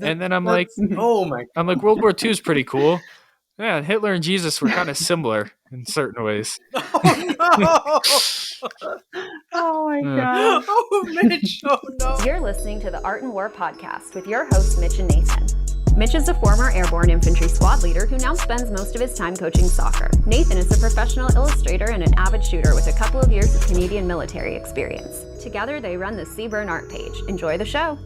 And then I'm my like, World War II is pretty cool. Yeah, Hitler and Jesus were kind of similar in certain ways. Oh my God. Oh, Mitch. Oh, no. You're listening to the Art and War podcast with your hosts, Mitch and Nathan. Mitch is a former airborne infantry squad leader who now spends most of his time coaching soccer. Nathan is a professional illustrator and an avid shooter with a couple of years of Canadian military experience. Together, they run the Seaburn art page. Enjoy the show.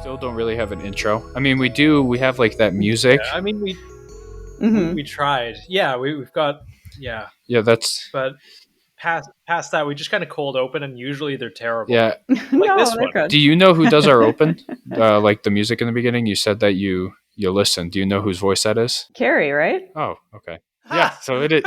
Still don't really have an intro. I mean, we have like that music. Yeah, I mean, we tried. Yeah, we've got, yeah. Yeah, that's... But past that, we just kind of cold open, and usually they're terrible. Yeah. Like No, this they're one. good. Do you know who does our open? Like the music in the beginning? You said that you listen. Do you know whose voice that is? Carrie, right? Oh, okay. Yeah, so it is.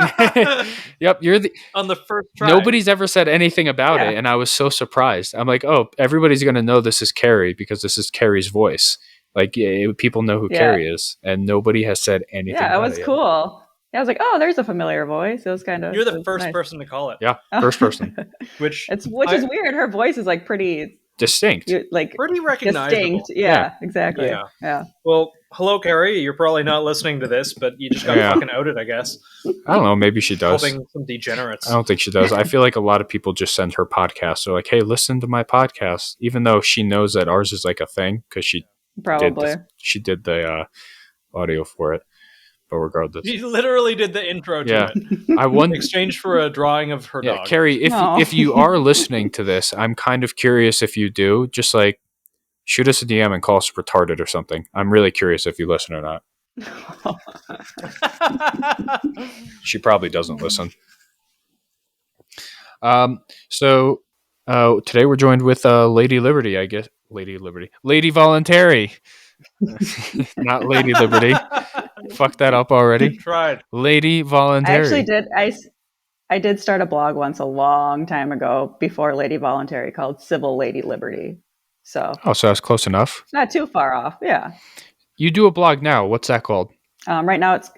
Yep, you're the... On the first try. Nobody's ever said anything about Yeah. it, and I was so surprised. I'm like, oh, everybody's going to know this is Carrie because this is Carrie's voice. Like, yeah, people know who Yeah. Carrie is, and nobody has said anything Yeah, it about was it yet. cool. Yeah, I was like, oh, there's a familiar voice. It was kind of. You're the first person to call it. Yeah, first person. Which Which is weird. Her voice is like pretty Distinct. pretty recognizable. distinct. Yeah, exactly. Yeah. Yeah. Well, hello, Carrie. You're probably not listening to this, but you just got Yeah. fucking outed, I guess. I don't know. Maybe she does. Helping some degenerates. I don't think she does. I feel like a lot of people just send her podcasts. They're like, hey, listen to my podcast, even though she knows that ours is like a thing because she Probably. did the audio for it. But regardless, He literally did the intro to Yeah. it. I In wonder. exchange for a drawing of her Yeah, dog. Carrie, No. if you are listening to this, I'm kind of curious if you do. Just like shoot us a DM and call us retarded or something. I'm really curious if you listen or not. She probably doesn't listen. So today we're joined with Lady Liberty, I guess. Lady Voluntary. Not Lady Liberty. Fuck that up already. Tried. Lady I Voluntary. actually did. I did start a blog once a long time ago before Lady Voluntary called Civil Lady Liberty. So Oh, so that's close enough. it's not too far off. Yeah. You do a blog now. What's that called? Right now it's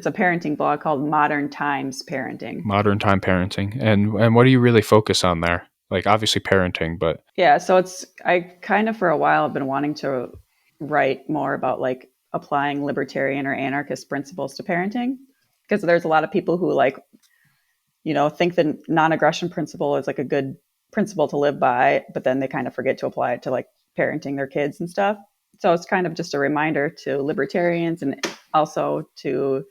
a parenting blog called Modern Times Parenting. Modern Time Parenting. And what do you really focus on there? Like obviously parenting, but Yeah. So I kind of for a while have been wanting to write more about like applying libertarian or anarchist principles to parenting, because there's a lot of people who like, think the non-aggression principle is like a good principle to live by, but then they kind of forget to apply it to like parenting their kids and stuff. So it's kind of just a reminder to libertarians and also to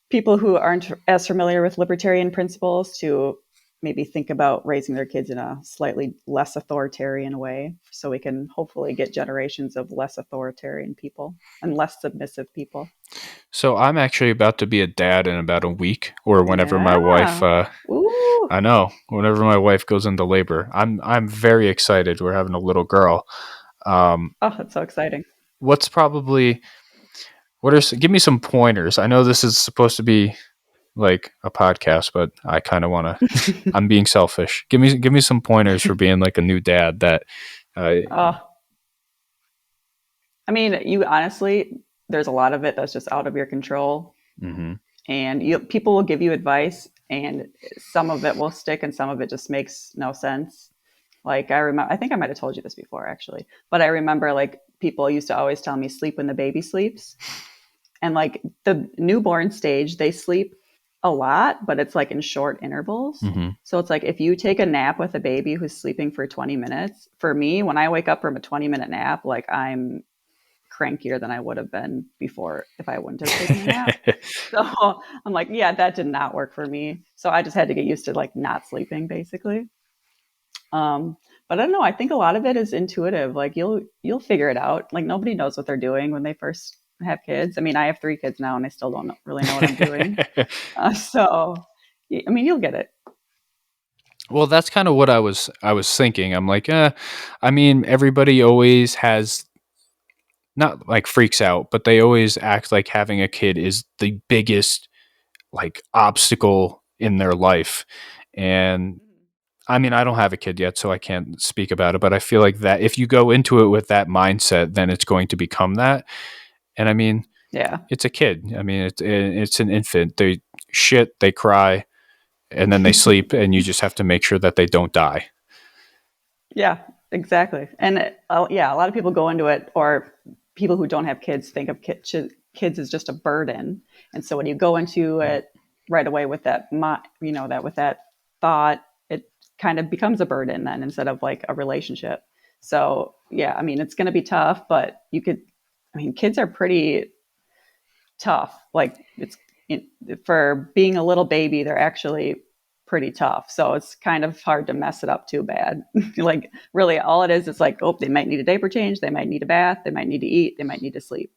people who aren't as familiar with libertarian principles to maybe think about raising their kids in a slightly less authoritarian way, so we can hopefully get generations of less authoritarian people and less submissive people. so I'm actually about to be a dad in about a week, or whenever my wife Ooh. I know, whenever my wife goes into labor. I'm very excited. We're having a little girl. Oh, that's so exciting. Give me some pointers. I know this is supposed to be like a podcast, but I kind of want to. I'm being selfish. Give me some pointers for being like a new dad. That I mean, you honestly, there's a lot of it that's just out of your control, mhm. and people will give you advice, and some of it will stick, and some of it just makes no sense. Like I think I might have told you this before actually, but I remember like people used to always tell me sleep when the baby sleeps, and like the newborn stage, they sleep a lot, but it's like in short intervals. Mhm. So it's like if you take a nap with a baby who's sleeping for 20 minutes, for me, when I wake up from a 20-minute nap, like I'm crankier than I would have been before if I wouldn't have taken a nap. So I'm like, yeah, that did not work for me. So I just had to get used to like not sleeping basically. But I don't know. I think a lot of it is intuitive. Like you'll figure it out. Like nobody knows what they're doing when they first have kids. I mean, I have 3 kids now and I still don't really know what I'm doing. So, I mean, you'll get it. Well, that's kind of what I was thinking. I'm like, I mean, everybody always has, not like freaks out, but they always act like having a kid is the biggest like obstacle in their life. And I mean, I don't have a kid yet, so I can't speak about it, but I feel like that if you go into it with that mindset, then it's going to become that. And I mean, Yeah. it's a kid. I mean, it's an infant. They shit, they cry, and then they sleep, and you just have to make sure that they don't die. Yeah, exactly. And yeah, a lot of people go into it, or people who don't have kids think of kids as just a burden. And so when you go into it right away with that, with that thought, it kind of becomes a burden then instead of like a relationship. So yeah, I mean, it's going to be tough, but kids are pretty tough. Like for being a little baby, they're actually pretty tough. So it's kind of hard to mess it up too bad. Like really all it is like, oh, they might need a diaper change. They might need a bath. They might need to eat. They might need to sleep.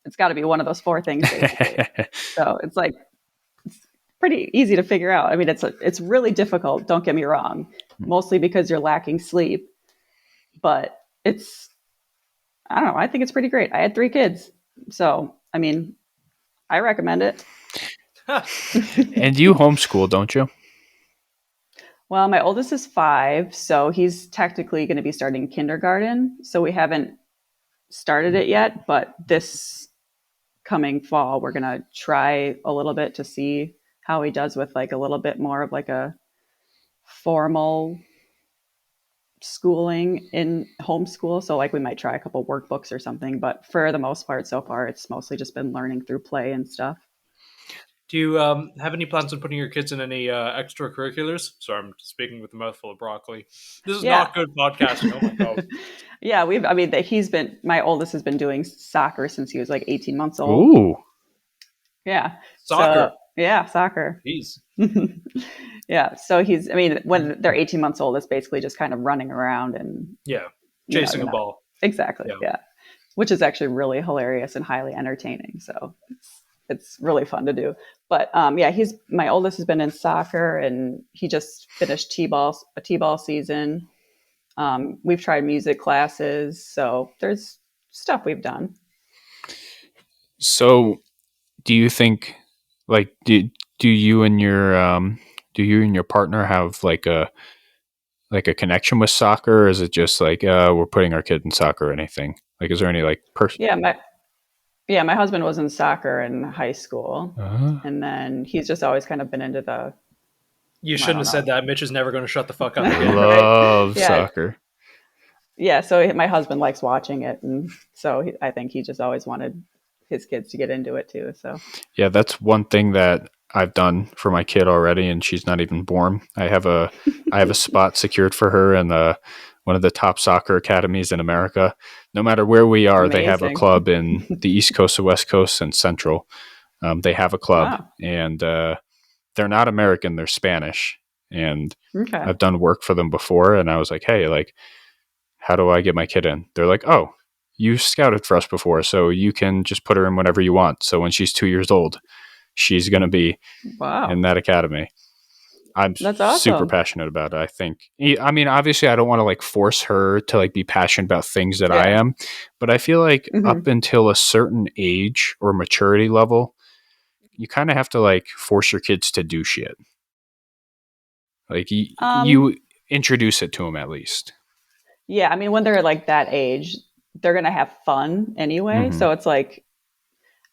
It's got to be one of those 4 things basically. So it's like, it's pretty easy to figure out. I mean, it's really difficult. Don't get me wrong, mostly because you're lacking sleep, but I don't know. I think it's pretty great. I had 3 kids. So, I mean, I recommend it. And you homeschool, don't you? Well, my oldest is 5, so he's technically going to be starting kindergarten. So we haven't started it yet, but this coming fall, we're going to try a little bit to see how he does with like a little bit more of like a formal schooling in homeschool. So like we might try a couple workbooks or something, but for the most part so far, it's mostly just been learning through play and stuff. Do you have any plans on putting your kids in any extracurriculars? Sorry, I'm speaking with a mouthful of broccoli. This is not good podcasting. Oh my God. Yeah, my oldest has been doing soccer since he was like 18 months old. Ooh. Yeah. Soccer. Soccer. Jeez. Yeah. So when they're 18 months old, it's basically just kind of running around and chasing a ball. Exactly. Yeah. Which is actually really hilarious and highly entertaining. So it's really fun to do. But my oldest has been in soccer and he just finished a T-ball season. We've tried music classes. So there's stuff we've done. So do you think like, do you and your partner have like a connection with soccer? Or is it just like, we're putting our kid in soccer or anything? Like, is there any like person? My husband was in soccer in high school, and then he's just always kind of been into the. You shouldn't have said that. Mitch is never going to shut the fuck up I again. love soccer. Yeah, so my husband likes watching it, and so I think he just always wanted his kids to get into it too. So yeah, that's one thing that I've done for my kid already, and she's not even born. I have a spot secured for her in one of the top soccer academies in America. No matter where we are, Amazing. They have a club in the East Coast, the West Coast, and Central. They have a club, and they're not American; they're Spanish. And I've done work for them before, and I was like, "Hey, like, how do I get my kid in?" They're like, "Oh, you scouted for us before, so you can just put her in whenever you want." So when she's 2 years old, she's going to be in that academy. That's awesome. Super passionate about it. I think, I mean, obviously I don't want to like force her to like be passionate about things that I am, but I feel like up until a certain age or maturity level, you kind of have to like force your kids to do shit. Like you introduce it to them at least. Yeah. I mean, when they're like that age, they're going to have fun anyway. So it's like,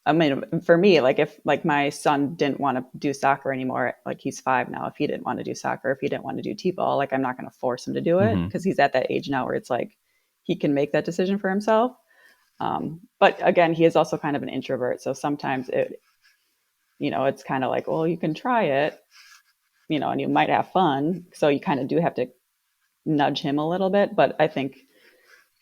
I mean, for me, like if like my son didn't want to do soccer anymore, like he's 5 now, if he didn't want to do soccer, if he didn't want to do T-ball, like I'm not going to force him to do it because he's at that age now where it's like he can make that decision for himself. But again, he is also kind of an introvert. So sometimes it's kind of like, well, you can try it, and you might have fun. So you kind of do have to nudge him a little bit. But I think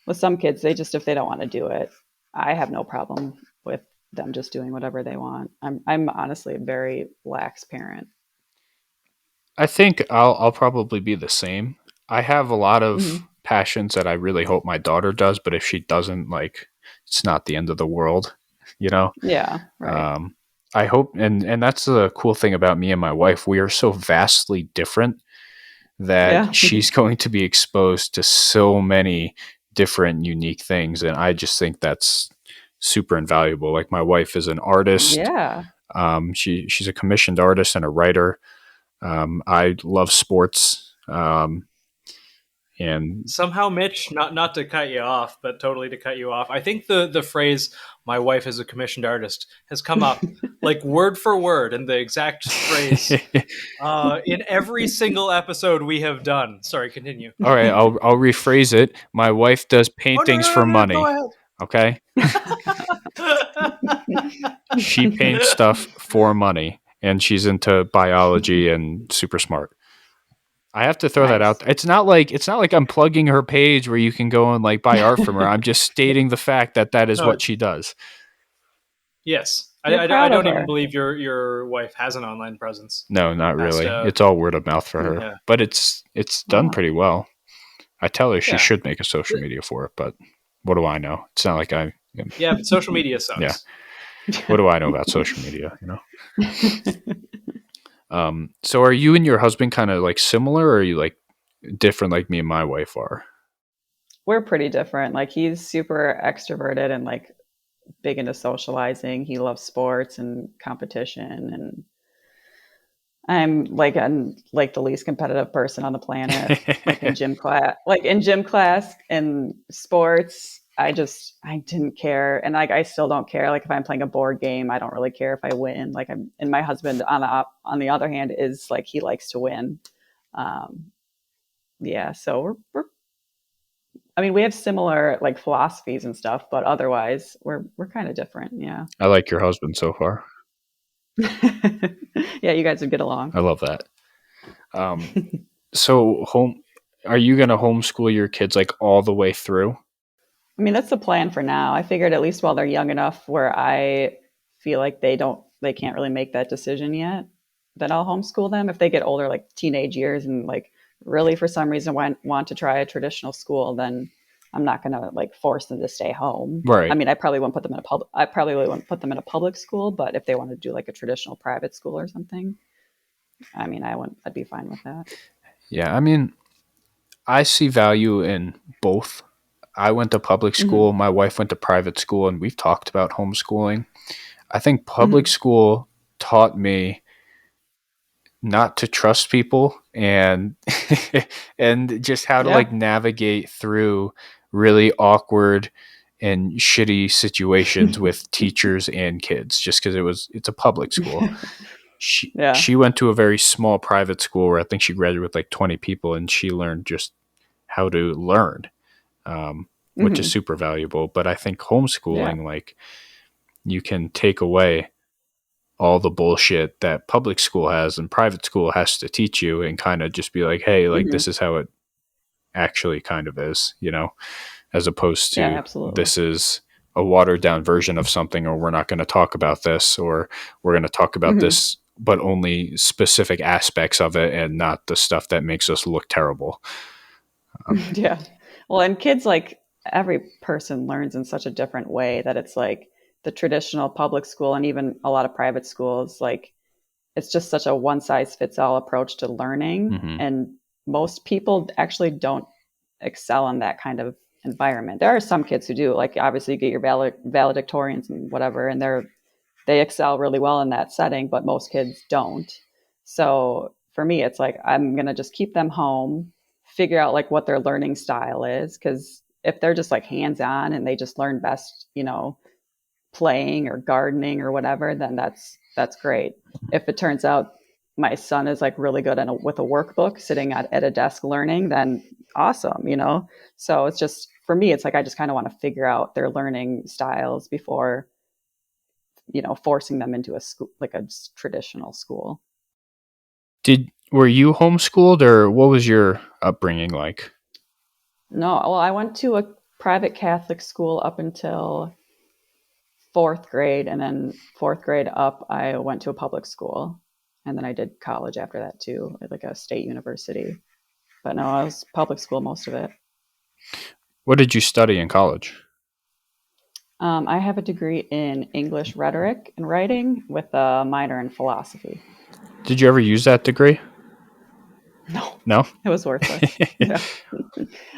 with some kids, if they don't want to do it, I have no problem with them just doing whatever they want. I'm honestly a very lax parent. I think I'll probably be the same. I have a lot of passions that I really hope my daughter does, but if she doesn't, like, it's not the end of the world, Yeah, right. I hope, and that's the cool thing about me and my wife. We are so vastly different that she's going to be exposed to so many different unique things, and I just think that's super invaluable. Like my wife is an artist. Yeah. She's a commissioned artist and a writer. I love sports. And somehow, Mitch, not to cut you off, but totally to cut you off, I think the phrase "my wife is a commissioned artist" has come up like word for word in the exact phrase in every single episode we have done. Sorry, continue. All right, I'll rephrase it. My wife does paintings for money. Go ahead. Okay. She paints stuff for money, and she's into biology and super smart. I have to throw that Nice. out. It's not like I'm plugging her page where you can go and like buy art from her. I'm just stating the fact that is No, what she does. yes. You're I proud of don't even her. believe your wife has an online presence. No, not Past, really. It's all word of mouth for her, yeah. but it's done Oh. pretty well. I tell her she Yeah. should make a social media for it, but what do I know? It's not like I. Yeah, but social media sucks. Yeah. What do I know about social media? So are you and your husband kind of like similar, or are you like different, like me and my wife are? We're pretty different. Like he's super extroverted and like big into socializing. He loves sports and competition, and I'm like the least competitive person on the planet. Like in gym class and sports, I didn't care, and like I still don't care. Like if I'm playing a board game, I don't really care if I win. Like and my husband on the other hand is like he likes to win. Yeah, so we're I mean we have similar like philosophies and stuff, but otherwise we're kind of different. Yeah. I like your husband so far. Yeah, you guys would get along. I love that. So are you going to homeschool your kids like all the way through? I mean, that's the plan for now. I figured at least while they're young enough where I feel like they can't really make that decision yet, then I'll homeschool them. If they get older, like teenage years, and like really for some reason want to try a traditional school, then I'm not going to like force them to stay home. Right. I mean, I probably wouldn't put them in a public school, but if they want to do like a traditional private school or something, I mean, I'd be fine with that. Yeah. I mean, I see value in both. I went to public school. My wife went to private school, and we've talked about homeschooling. I think public school taught me not to trust people and and just how to like navigate through really awkward and shitty situations with teachers and kids, just because it's a public school. She went to a very small private school where I think she graduated with like 20 people, and she learned just how to learn, which is super valuable. But I think homeschooling, like you can take away all the bullshit that public school has and private school has to teach you, and kind of just be like, hey, like this is how it actually kind of is, as opposed to this is a watered down version of something, or we're not going to talk about this, or we're going to talk about this, but only specific aspects of it and not the stuff that makes us look terrible. Yeah. Well, and kids, like every person learns in such a different way that it's like the traditional public school and even a lot of private schools, like it's just such a one size fits all approach to learning. And most people actually don't excel in that kind of environment. There are some kids who do, like obviously you get your valedictorians and whatever, and they excel really well in that setting, but most kids don't. So for me, it's like, I'm going to just keep them home, figure out like what their learning style is. Cause if they're just like hands-on and they just learn best, playing or gardening or whatever, then that's great. If it turns out my son is like really good with a workbook sitting at a desk learning, then awesome, So it's just, for me, it's like, I just kind of want to figure out their learning styles before, forcing them into a school, like a traditional school. Were you homeschooled, or what was your upbringing like? No, well, I went to a private Catholic school up until 4th grade, and then 4th grade up, I went to a public school, and then I did college after that too, like a state university. But no, I was public school most of it. What did you study in college? I have a degree in English rhetoric and writing with a minor in philosophy. Did you ever use that degree? No, it was worthless. Yeah.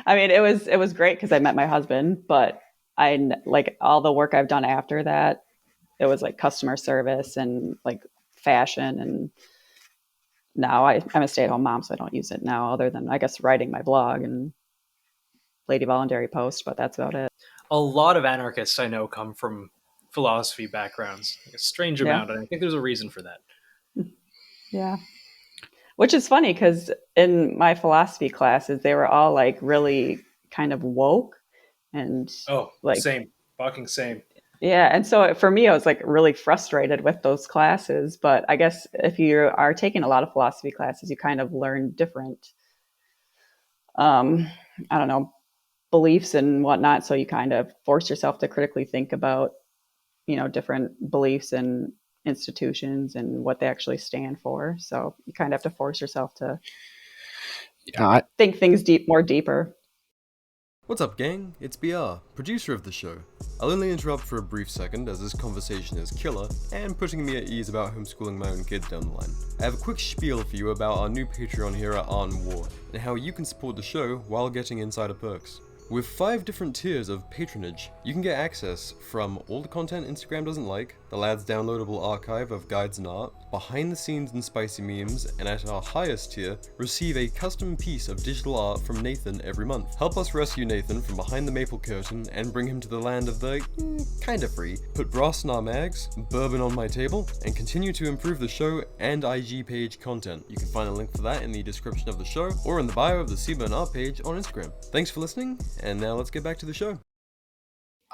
I mean, it was great because I met my husband, but I like all the work I've done after that. It was like customer service and like fashion, and now I'm a stay-at-home mom, so I don't use it now, other than I guess writing my blog and Lady Voluntary post, but that's about it. A lot of anarchists I know come from philosophy backgrounds, like a strange amount, and I think there's a reason for that. Yeah. Which is funny because in my philosophy classes, they were all like really kind of woke and like like same Fucking same. Yeah, and so for me, I was like really frustrated with those classes. But I guess if you are taking a lot of philosophy classes, you kind of learn different, um, I don't know, beliefs and whatnot. So you kind of force yourself to critically think about, different beliefs and institutions and what they actually stand for. So you kind of have to force yourself to think things more deeper. What's up, gang? It's BR, producer of the show. I'll only interrupt for a brief second as this conversation is killer and putting me at ease about homeschooling my own kid down the line. I have a quick spiel for you about our new Patreon here at Art and War and how you can support the show while getting insider perks. With 5 different tiers of patronage, you can get access from all the content Instagram doesn't like, the lad's downloadable archive of guides and art, behind the scenes and spicy memes, and at our highest tier, receive a custom piece of digital art from Nathan every month. Help us rescue Nathan from behind the maple curtain and bring him to the land of the kinda free. Put brass in our mags, bourbon on my table, and continue to improve the show and IG page content. You can find a link for that in the description of the show or in the bio of the Seaburn Art page on Instagram. Thanks for listening, and now let's get back to the show.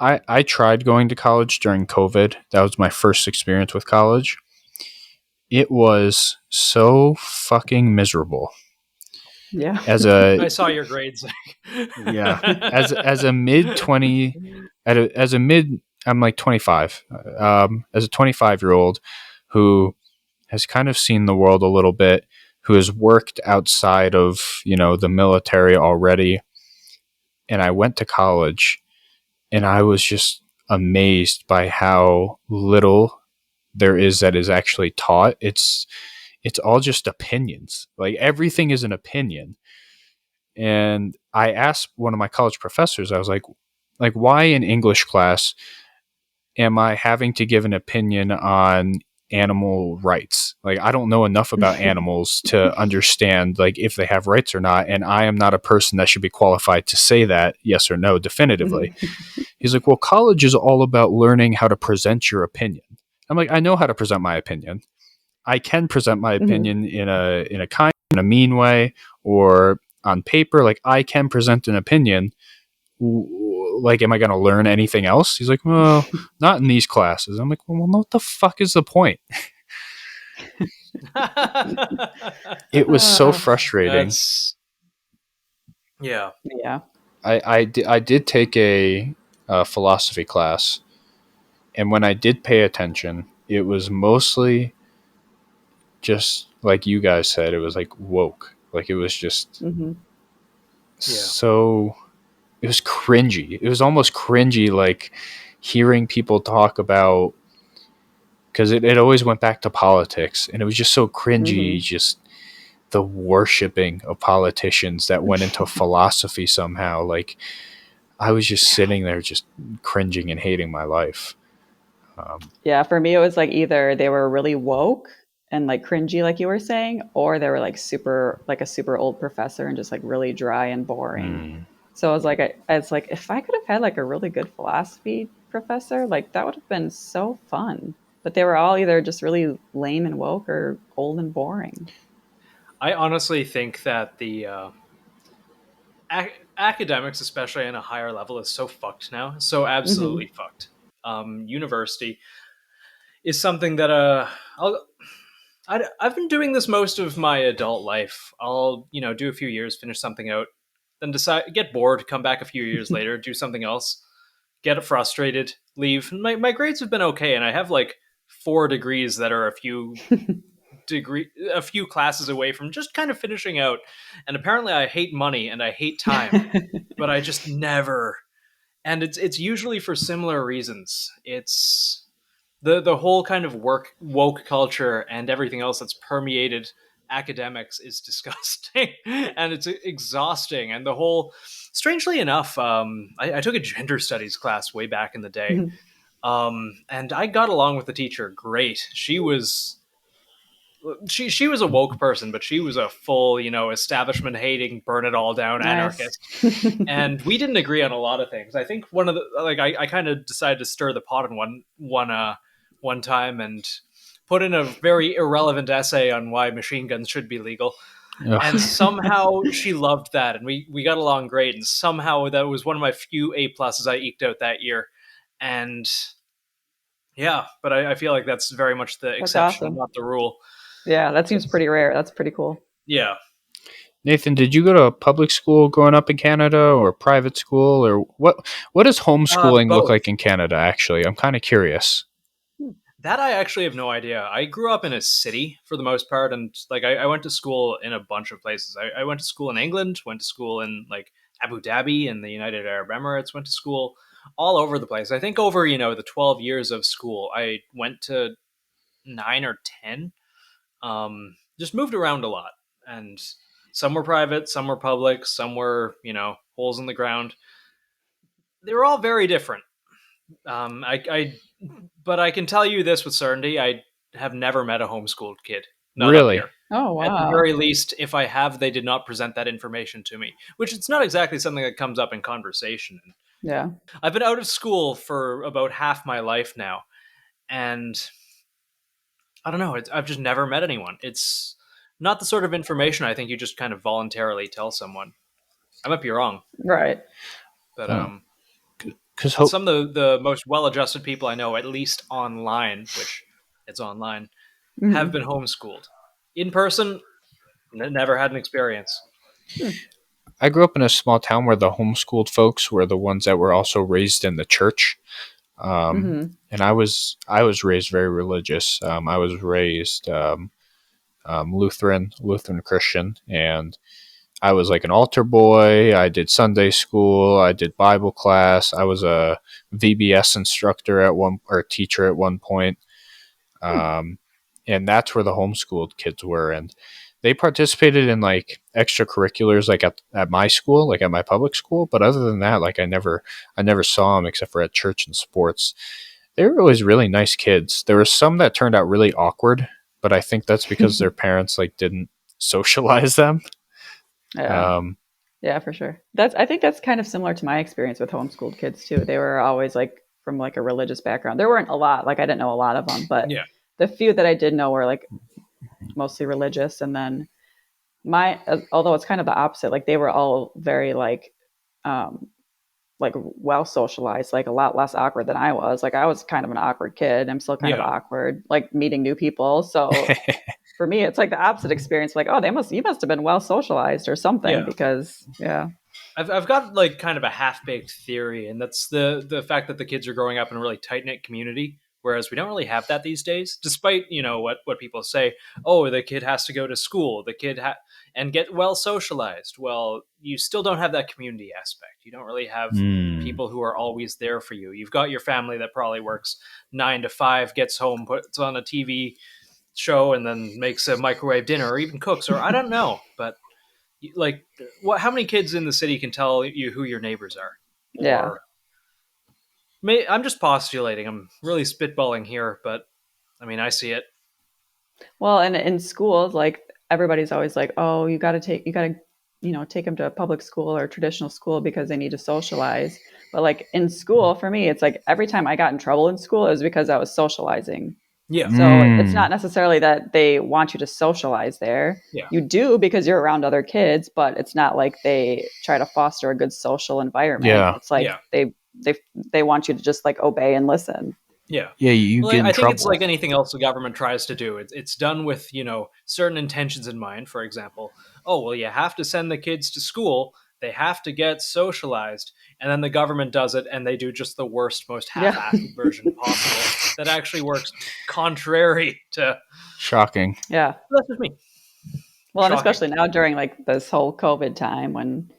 I tried going to college during COVID. That was my first experience with college. It was so fucking miserable. Yeah. I saw your grades. Yeah. As a mid, I'm like 25. As a 25-year-old who has kind of seen the world a little bit, who has worked outside of, the military already. And I went to college and I was just amazed by how little there is that is actually taught. It's all just opinions. Like everything is an opinion. And I asked one of my college professors, I was like, why in English class am I having to give an opinion on animal rights? Like, I don't know enough about animals to understand like if they have rights or not. And I am not a person that should be qualified to say that yes or no definitively. He's like, well, college is all about learning how to present your opinion. I'm like, I know how to present my opinion. I can present my opinion in a mean way or on paper. Like I can present an opinion. Like, am I going to learn anything else? He's like, well, not in these classes. I'm like, well, what the fuck is the point? It was so frustrating. Yeah. I did take a philosophy class, and when I did pay attention, it was mostly just like you guys said. It was like woke. Like it was just so. It was cringy. It was almost cringy, like hearing people talk about, because it always went back to politics, and it was just so cringy, just the worshiping of politicians that went into philosophy somehow. Like I was just sitting there just cringing and hating my life. Yeah, for me, it was like either they were really woke and like cringy, like you were saying, or they were like a super old professor and just like really dry and boring. So I was like, it's like, if I could have had like a really good philosophy professor, like that would have been so fun. But they were all either just really lame and woke or old and boring. I honestly think that the academics, especially on a higher level, is so fucked now. So absolutely fucked. University is something that I've been doing this most of my adult life. I'll do a few years, finish something out, then get bored, come back a few years later, do something else, get frustrated, leave. My grades have been okay, and I have like 4 degrees that are a few classes away from just kind of finishing out. And apparently I hate money and I hate time, but I just never. And it's usually for similar reasons. It's the whole kind of woke culture and everything else that's permeated academics is disgusting and it's exhausting. And the whole, strangely enough, I took a gender studies class way back in the day, and I got along with the teacher great. She was a woke person, but she was a full, establishment hating, burn it all down anarchist. And we didn't agree on a lot of things. I think one of the, like, I kind of decided to stir the pot in one time and put in a very irrelevant essay on why machine guns should be legal. Ugh. And somehow she loved that, and we got along great. And somehow that was one of my few A pluses I eked out that year. And yeah, but I feel like that's very much the That's exception, awesome. not the rule. Yeah, that seems pretty rare. That's pretty cool. Yeah. Nathan, did you go to a public school growing up in Canada or private school, or what does homeschooling look Both. like in Canada, actually? I'm kind of curious. That I actually have no idea. I grew up in a city for the most part, and like I went to school in a bunch of places. I went to school in England, went to school in like Abu Dhabi in the United Arab Emirates, went to school all over the place. I think over, the 12 years of school, I went to 9 or 10. Just moved around a lot. And some were private, some were public, some were, holes in the ground. They were all very different. But I can tell you this with certainty: I have never met a homeschooled kid. Not up Really? here. Oh, At the wow. very least, if I have, they did not present that information to me, which it's not exactly something that comes up in conversation. Yeah. I've been out of school for about half my life now, and I don't know. I've just never met anyone. It's not the sort of information I think you just kind of voluntarily tell someone. I might be wrong, Right. but Because some of the most well-adjusted people I know, at least online, which it's online, have been homeschooled. In person, never had an experience. I grew up in a small town where the homeschooled folks were the ones that were also raised in the church. And I was raised very religious. I was raised Lutheran Christian, and I was like an altar boy. I did Sunday school. I did Bible class. I was a VBS instructor or teacher at one point. And that's where the homeschooled kids were. And they participated in like extracurriculars, like at my school, like at my public school. But other than that, like I never saw them except for at church and sports. They were always really nice kids. There were some that turned out really awkward, but I think that's because their parents like didn't socialize them. Yeah. Yeah, for sure. I think that's kind of similar to my experience with homeschooled kids too. They were always like from like a religious background. There weren't a lot, like I didn't know a lot of them, but Yeah. the few that I did know were like mostly religious. And then although it's kind of the opposite, like they were all very like well socialized, like a lot less awkward than I was. Like I was kind of an awkward kid. I'm still kind of awkward, like meeting new people. So for me, it's like the opposite experience. Like, oh, you must have been well socialized or something because I've got like kind of a half-baked theory, and that's the fact that the kids are growing up in a really tight-knit community, whereas we don't really have that these days, despite, what people say. Oh, the kid has to go to school, and get well socialized. Well, you still don't have that community aspect. You don't really have people who are always there for you. You've got your family that probably works 9 to 5, gets home, puts on a TV show, and then makes a microwave dinner, or even cooks, or I don't know. But like, how many kids in the city can tell you who your neighbors are? Yeah. I'm just postulating. I'm really spitballing here, but I mean, I see it. Well, and in schools, like everybody's always like, oh, you got to take them to a public school or a traditional school because they need to socialize. But like in school, for me, it's like every time I got in trouble in school, it was because I was socializing. Yeah. So it's not necessarily that they want you to socialize there. Yeah. You do because you're around other kids, but it's not like they try to foster a good social environment. Yeah. It's like they want you to just like obey and listen. Yeah. Yeah, you get in I trouble. think it's like anything else the government tries to do. It's done with, certain intentions in mind. For example, oh, well, you have to send the kids to school. They have to get socialized. And then the government does it, and they do just the worst, most half-assed version possible that actually works contrary to... Shocking. Yeah. That's just me. Well, and especially now during like this whole COVID time when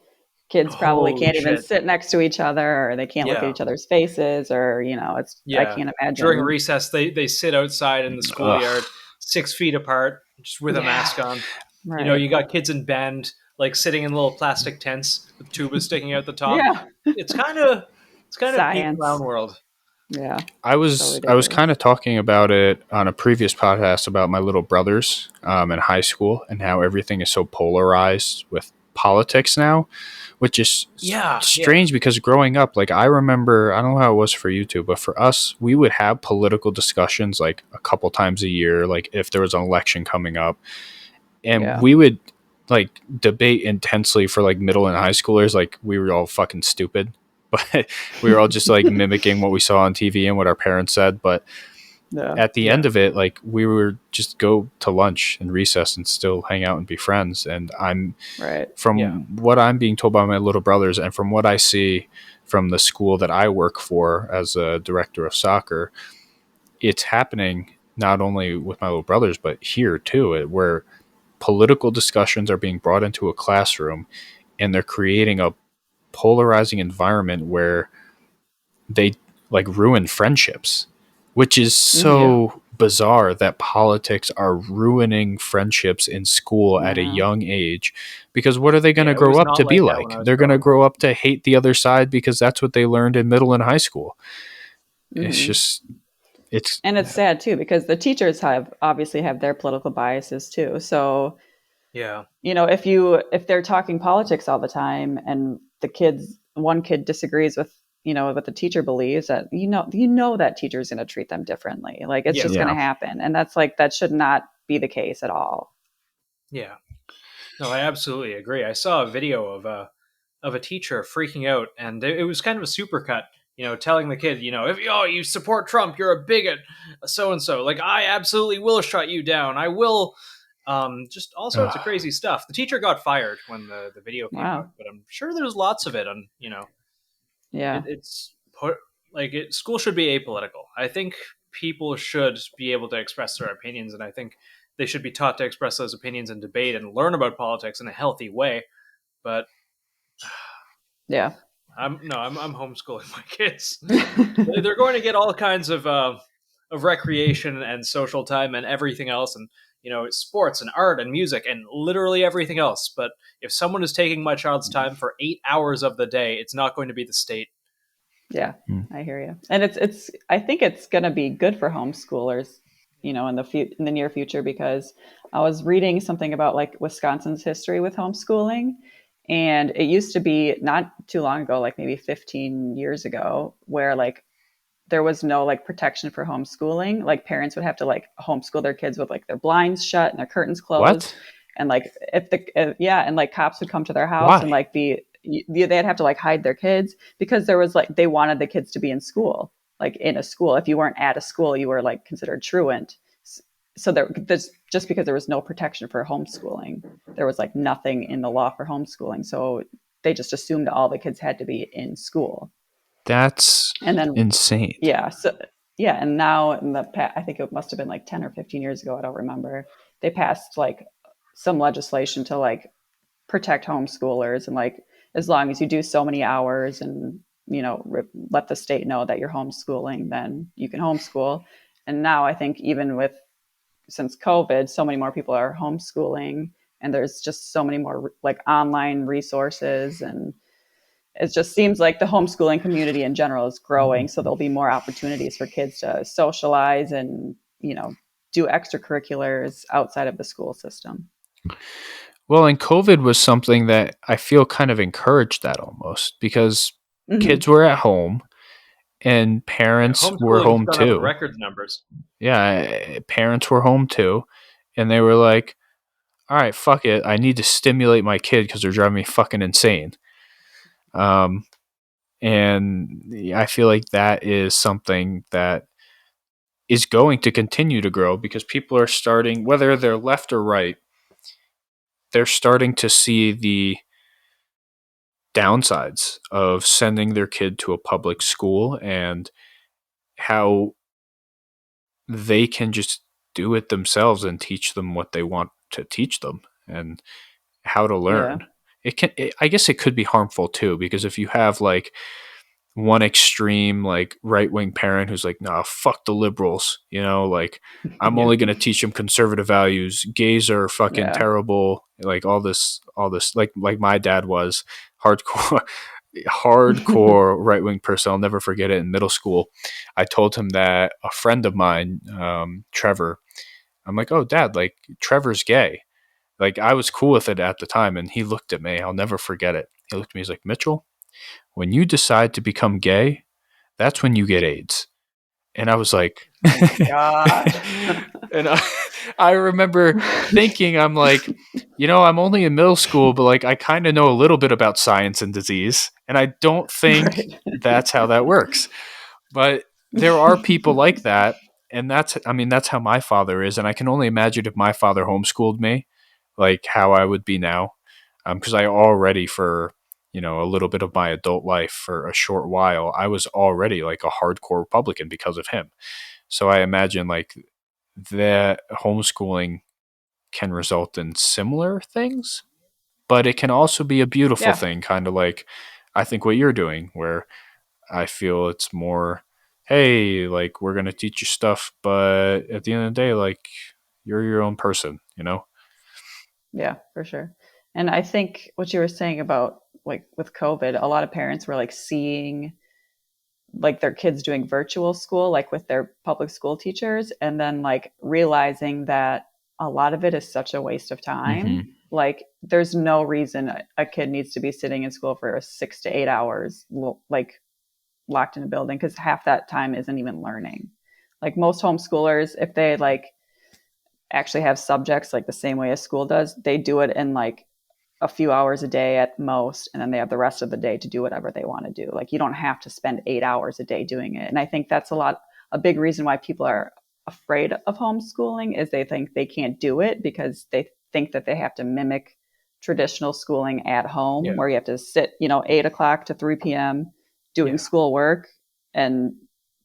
kids probably can't even sit next to each other, or they can't look at each other's faces, or, I can't imagine. During recess, they sit outside in the schoolyard 6 feet apart, just with a mask on. Right. You got kids in band, like sitting in little plastic tents with tubas sticking out the top. Yeah. It's kind of Science. peak clown world. Yeah. I was kind of talking about it on a previous podcast about my little brothers in high school and how everything is so polarized with politics now, which is strange because growing up, like I remember, I don't know how it was for you two, but for us, we would have political discussions like a couple times a year, like if there was an election coming up, and we would like debate intensely for like middle and high schoolers, like we were all fucking stupid. but we were all just like mimicking what we saw on TV and what our parents said. But Yeah. at the end of it, like we were just go to lunch and recess and still hang out and be friends. And Right. from what I'm being told by my little brothers and from what I see from the school that I work for as a director of soccer, it's happening not only with my little brothers, but here too, where political discussions are being brought into a classroom and they're creating a polarizing environment where they like ruin friendships, which is so bizarre that politics are ruining friendships in school at a young age. Because what are they going to It grow was up not to be like that when like? I was They're going to growing grow up to hate the other side because that's what they learned in middle and high school. It's just, it's, And it's sad too, because the teachers obviously have their political biases too. So, Yeah. if they're talking politics all the time and one kid disagrees with, what the teacher believes, that, that teacher's going to treat them differently. Like it's just going to happen. And that's like, that should not be the case at all. Yeah. No, I absolutely agree. I saw a video of a teacher freaking out, and it was kind of a supercut, telling the kid, if you support Trump, you're a bigot, so and so. Like, I absolutely will shut you down. I will. Just all sorts of crazy stuff. The teacher got fired when the video came out, but I'm sure there's lots of it on. Yeah. School should be apolitical. I think people should be able to express their opinions, and I think they should be taught to express those opinions in debate and learn about politics in a healthy way. But yeah, I'm homeschooling my kids. They're going to get all kinds of recreation and social time and everything else, and sports and art and music and literally everything else. But if someone is taking my child's time for 8 hours of the day, it's not going to be the state. Yeah, I hear you. And I think it's going to be good for homeschoolers, in the near future, because I was reading something about like Wisconsin's history with homeschooling. And it used to be not too long ago, like maybe 15 years ago, where like there was no like protection for homeschooling. Like parents would have to like homeschool their kids with like their blinds shut and their curtains closed. What? And like and like cops would come to their house. Why? And like they'd have to like hide their kids, because there was like, they wanted the kids to be in school, like in a school. If you weren't at a school, you were like considered truant. So there's just because there was no protection for homeschooling, there was like nothing in the law for homeschooling. So they just assumed all the kids had to be in school. That's insane. Yeah. So and now I think it must have been like 10 or 15 years ago, I don't remember, they passed like some legislation to like protect homeschoolers, and like as long as you do so many hours and let the state know that you're homeschooling, then you can homeschool. And now I think even since COVID, so many more people are homeschooling, and there's just so many more like online resources, and it just seems like the homeschooling community in general is growing. So there'll be more opportunities for kids to socialize and, do extracurriculars outside of the school system. Well, and COVID was something that I feel kind of encouraged that almost, because kids were at home and parents were home too. Record numbers. Yeah, parents were home too, and they were like, "All right, fuck it, I need to stimulate my kid because they're driving me fucking insane." And I feel like that is something that is going to continue to grow, because people are starting, whether they're left or right, they're starting to see the downsides of sending their kid to a public school and how they can just do it themselves and teach them what they want to teach them and how to learn. I guess it could be harmful too, because if you have like one extreme like right-wing parent who's like, nah, fuck the liberals, like I'm only going to teach them conservative values, gays are fucking terrible, like all this like my dad was hardcore right-wing person. I'll never forget it. In middle school, I told him that a friend of mine, Trevor, I'm like, oh dad, like Trevor's gay. Like I was cool with it at the time, and he looked at me, I'll never forget it, he looked at me, he's like, Mitchell, when you decide to become gay, that's when you get AIDS. And I was like, oh my God. and I remember thinking, I'm like, I'm only in middle school, but like I kind of know a little bit about science and disease, and I don't think Right. that's how that works. But there are people like that, and that's how my father is, and I can only imagine if my father homeschooled me, like how I would be now, because I already for a little bit of my adult life for a short while, I was already like a hardcore Republican because of him. So I imagine like that homeschooling can result in similar things, but it can also be a beautiful Yeah. thing, kind of like I think what you're doing, where I feel it's more, hey, like we're gonna teach you stuff, but at the end of the day, like you're your own person. Yeah, for sure. And I think what you were saying about like with COVID, a lot of parents were like seeing like their kids doing virtual school, like with their public school teachers, and then like realizing that a lot of it is such a waste of time. Mm-hmm. Like, there's no reason a kid needs to be sitting in school for 6 to 8 hours, like locked in a building, because half that time isn't even learning. Like most homeschoolers, if they like actually have subjects like the same way as school does, they do it in like a few hours a day at most, and then they have the rest of the day to do whatever they want to do. Like, you don't have to spend 8 hours a day doing it. And I think that's a big reason why people are afraid of homeschooling, is they think they can't do it because they think that they have to mimic traditional schooling at home, Yeah. where you have to sit 8 o'clock to 3 p.m. doing schoolwork. And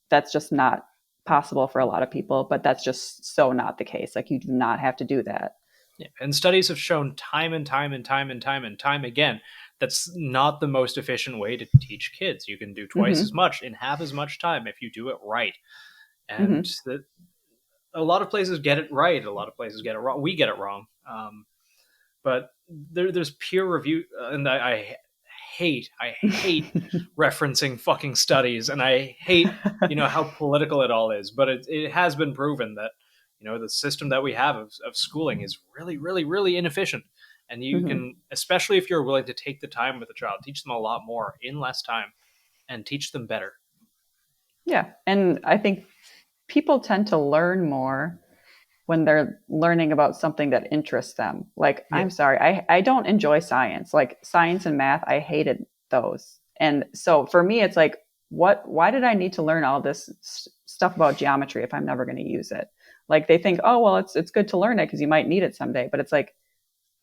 that's just not possible for a lot of people, but that's just so not the case. Like, you do not have to do that. Yeah. And studies have shown time and time and time and time and time again that's not the most efficient way to teach kids. You can do twice as much in half as much time if you do it right. And a lot of places get it right. A lot of places get it wrong. We get it wrong. But there's peer review, and I hate referencing fucking studies, and I hate how political it all is. But it has been proven that the system that we have of schooling is really, really, really inefficient. And you can, especially if you're willing to take the time with a child, teach them a lot more in less time and teach them better. Yeah. And I think people tend to learn more when they're learning about something that interests them. Like, Yeah. I'm sorry, I don't enjoy science. Like, science and math, I hated those. And so for me, it's like, why did I need to learn all this stuff about geometry if I'm never going to use it? Like, they think, oh, well, it's good to learn it because you might need it someday. But it's like,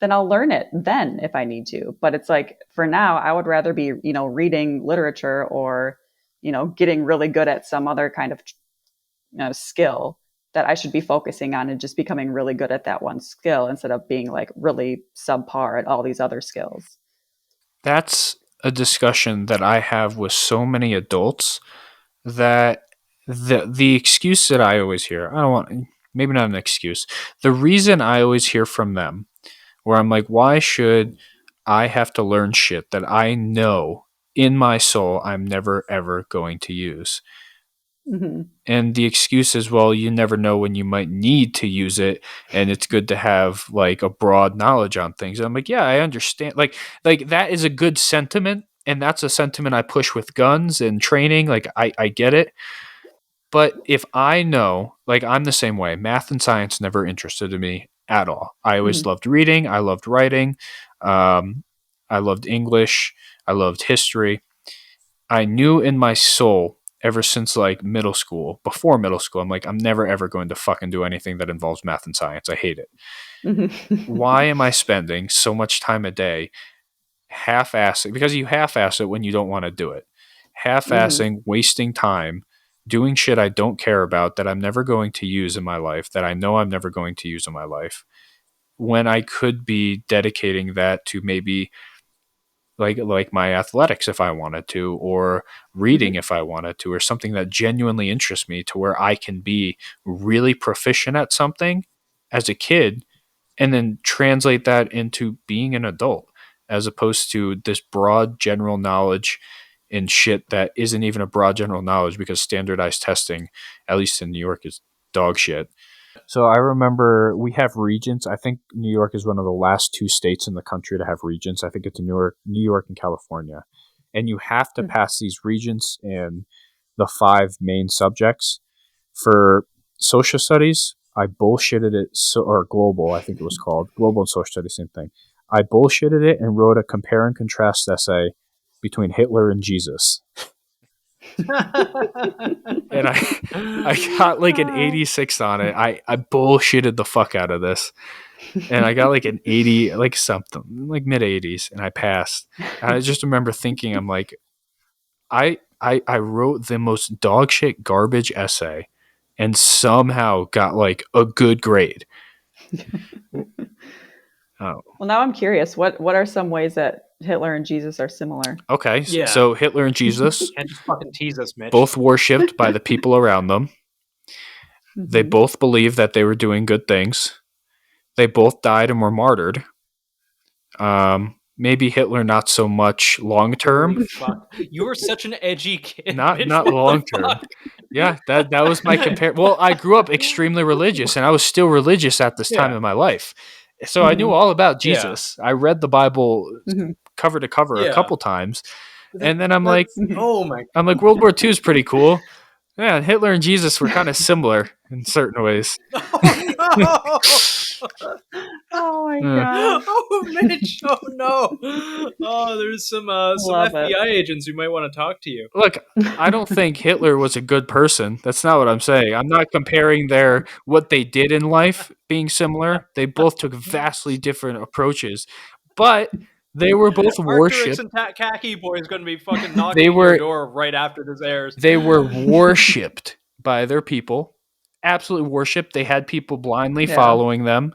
then I'll learn it then if I need to. But it's like, for now, I would rather be, reading literature or, getting really good at some other kind of skill that I should be focusing on, and just becoming really good at that one skill instead of being like really subpar at all these other skills. That's a discussion that I have with so many adults, that the excuse that I always hear, I don't want, maybe not an excuse, the reason I always hear from them, where I'm like, why should I have to learn shit that I know in my soul I'm never ever going to use? Mm-hmm. And the excuse is, well, you never know when you might need to use it, and it's good to have like a broad knowledge on things. And I'm like, yeah, I understand. Like that is a good sentiment, and that's a sentiment I push with guns and training. Like I get it. But if I know, like I'm the same way, math and science never interested in me at all. I always loved reading. I loved writing. Um, I loved English. I loved history. I knew in my soul ever since like middle school, before middle school, I'm like, I'm never ever going to fucking do anything that involves math and science. I hate it. Why am I spending so much time a day half-assing? Because you half-ass it when you don't want to do it. Half-assing, wasting time, doing shit I don't care about, that I'm never going to use in my life, that I know I'm never going to use in my life, when I could be dedicating that to maybe like my athletics if I wanted to, or reading if I wanted to, or something that genuinely interests me, to where I can be really proficient at something as a kid and then translate that into being an adult, as opposed to this broad general knowledge in shit that isn't even a broad general knowledge, because standardized testing, at least in New York, is dog shit. So I remember we have regents. I think New York is one of the last two states in the country to have regents. I think it's New York and California. And you have to pass these regents in the 5 main subjects. For social studies, I bullshitted it, or global, I think it was called. Global and social studies, same thing. I bullshitted it and wrote a compare and contrast essay between Hitler and Jesus. And I got like an 86 on it. I bullshitted the fuck out of this. And I got like an 80, like something, like mid 80s, and I passed. And I just remember thinking, I'm like, I wrote the most dog shit garbage essay and somehow got like a good grade. Oh. Well, now I'm curious. What are some ways that Hitler and Jesus are similar? Okay, Yeah. so Hitler and Jesus, Can't just fucking tease us, Mitch. both worshipped by the people around them. They both believed that they were doing good things. They both died and were martyred. Maybe Hitler not so much long term. Holy fuck. You were such an edgy kid. Not Mitch. not What the long term. fuck? Yeah, that was my compare. Well, I grew up extremely religious, and I was still religious at this time Yeah. in my life. So I knew all about Yeah. Jesus. I read the Bible cover to cover a Yeah. couple times, and then I'm like, Oh my I'm like, World War II is pretty cool. Yeah, Hitler and Jesus were kind of similar in certain ways. no. Oh my god! Oh, Mitch! Oh no! Oh, there's some Love it. FBI agents who might want to talk to you. Look, I don't think Hitler was a good person. That's not what I'm saying. I'm not comparing what they did in life being similar. They both took vastly different approaches, but they were both Arcturix worshipped. and Khaki Boy is going to be fucking knocking on were- your door right after this airs. They were worshipped by their people, absolutely worshipped. They had people blindly following them.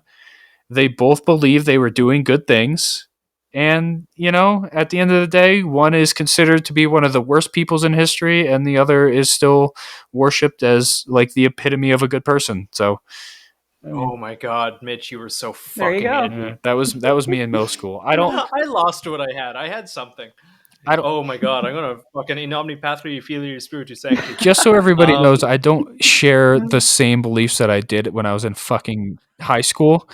They both believed they were doing good things. And, at the end of the day, one is considered to be one of the worst peoples in history, and the other is still worshipped as like the epitome of a good person. So, Oh my god, Mitch, you were so There you fucking go. edgy. that was me in middle school. I lost what I had. I had something. Oh my god, I'm gonna fucking in omni patria filii spiritus sancti. Just so everybody knows, I don't share the same beliefs that I did when I was in fucking high school.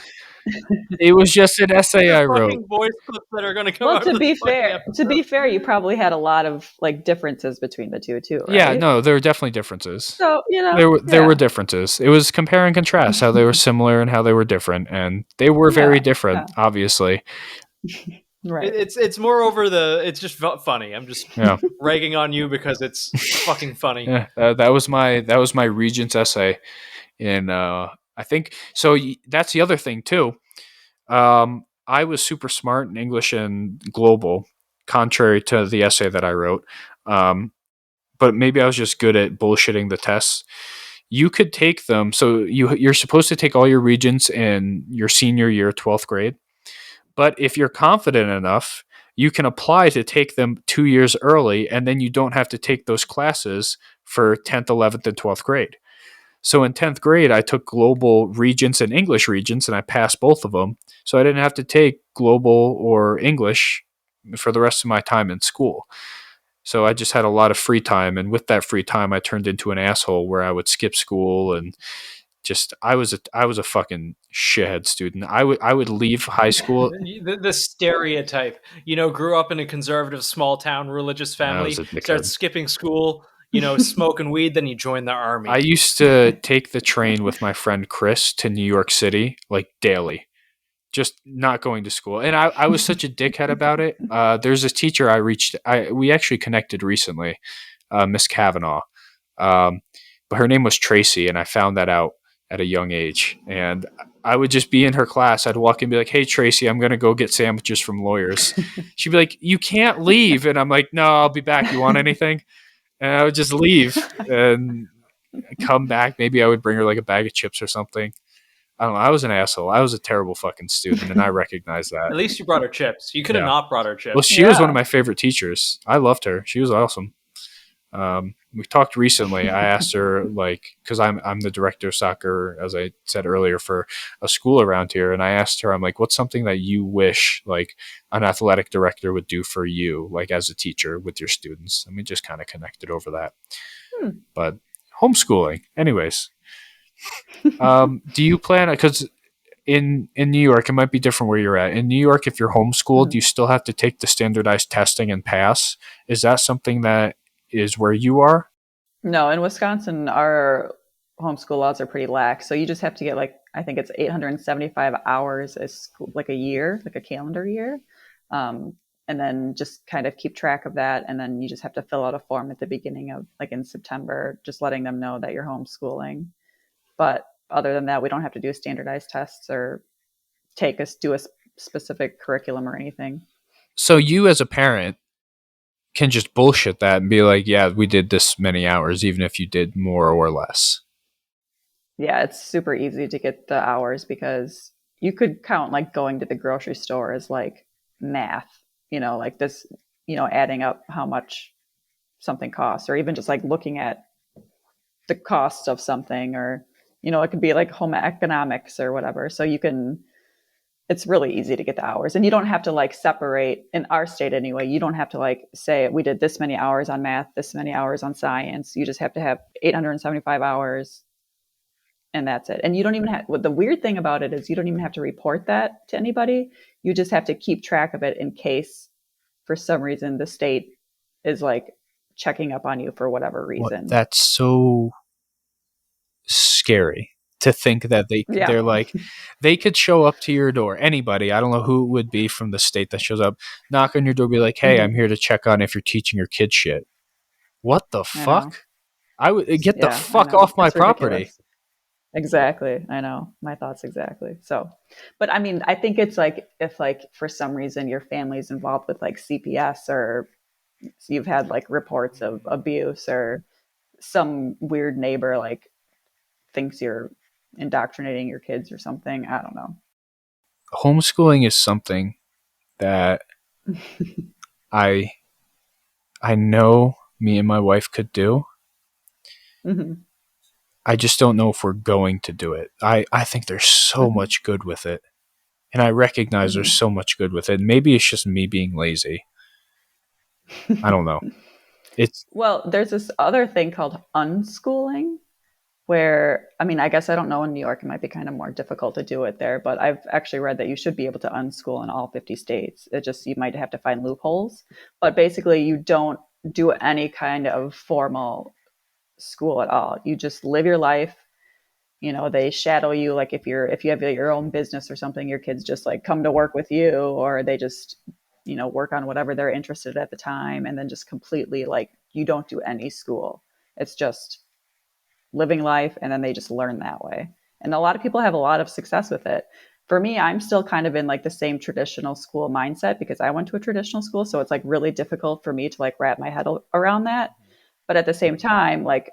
It was just an essay I wrote. Fucking voice clips that are gonna come Well, out. to of be this fucking fair, episode. you probably had a lot of like differences between the two too, right? Yeah, no, there were definitely differences. So There were differences. It was compare and contrast how they were similar and how they were different, and they were very different, obviously. right. It's more over it's just funny. I'm just ragging on you because it's fucking funny. Yeah, that was my Regents essay, and I think so. That's the other thing too. I was super smart in English and global, contrary to the essay that I wrote. But maybe I was just good at bullshitting the tests. You could take them. So you're supposed to take all your Regents in your senior year, 12th grade. But if you're confident enough, you can apply to take them 2 years early, and then you don't have to take those classes for 10th, 11th, and 12th grade. So in 10th grade, I took global Regents and English Regents, and I passed both of them. So I didn't have to take global or English for the rest of my time in school. So I just had a lot of free time, and with that free time, I turned into an asshole where I would skip school and just I was a fucking shithead student. I would leave high school. The stereotype, grew up in a conservative small town religious family, started skipping school, smoking weed, then you join the army. I used to take the train with my friend Chris to New York City like daily, just not going to school. And I was such a dickhead about it. There's this teacher we actually connected recently, Miss Kavanaugh. But her name was Tracy, and I found that out at a young age. And I would just be in her class. I'd walk in and be like, "Hey, Tracy, I'm going to go get sandwiches from Lawyers." She'd be like, "You can't leave." And I'm like, "No, I'll be back. You want anything?" And I would just leave and come back. Maybe I would bring her like a bag of chips or something. I don't know. I was an asshole. I was a terrible fucking student, and I recognize that. At least you brought her chips. You could have not brought her chips. Well, she was one of my favorite teachers. I loved her. She was awesome. We talked recently. I asked her, because I'm the director of soccer, as I said earlier, for a school around here, and I asked her, I'm like, what's something that you wish an athletic director would do for you, as a teacher with your students? And we just kind of connected over that. But homeschooling, anyways. Do you plan? Because in New York, it might be different where you're at. In New York, if you're homeschooled, you still have to take the standardized testing and pass. Is that something that is where you are? No, in Wisconsin, our homeschool laws are pretty lax. So you just have to get like, I think it's 875 hours a school, like a year, like a calendar year. And then just kind of keep track of that. And then you just have to fill out a form at the beginning of like in September, just letting them know that you're homeschooling. But other than that, we don't have to do standardized tests or do a specific curriculum or anything. So you as a parent can just bullshit that and be like, yeah, we did this many hours, even if you did more or less. Yeah, it's super easy to get the hours because you could count like going to the grocery store as like math, like this, adding up how much something costs, or even just like looking at the cost of something, or, it could be like home economics or whatever. So it's really easy to get the hours, and you don't have to like separate, in our state anyway, you don't have to like say we did this many hours on math, this many hours on science. You just have to have 875 hours and that's it. And you don't even have, the weird thing about it is you don't even have to report that to anybody. You just have to keep track of it in case for some reason the state is like checking up on you for whatever reason. That's so scary to think that they're like, they could show up to your door, anybody, I don't know who it would be from the state that shows up, knock on your door, be like, hey, I'm here to check on if you're teaching your kid shit. What the fuck? I would get the fuck off my property. Ridiculous. Exactly. I know. My thoughts exactly. So, but I mean, I think it's like, if like for some reason your family's involved with like CPS, or you've had like reports of abuse, or some weird neighbor like thinks you're indoctrinating your kids or something. I don't know. Homeschooling is something that I know me and my wife could do. Mm-hmm. I just don't know if we're going to do it. I think there's so much good with it. And I recognize there's so much good with it. Maybe it's just me being lazy. I don't know. Well, there's this other thing called unschooling, where, I mean, I guess I don't know, in New York, it might be kind of more difficult to do it there, but I've actually read that you should be able to unschool in all 50 states. It just, you might have to find loopholes. But basically, you don't do any kind of formal school at all. You just live your life. They shadow you. Like if you have your own business or something, your kids just like come to work with you, or they just, work on whatever they're interested at the time. And then just completely like, you don't do any school. It's just living life. And then they just learn that way. And a lot of people have a lot of success with it. For me, I'm still kind of in like the same traditional school mindset because I went to a traditional school. So it's like really difficult for me to like wrap my head around that. But at the same time, like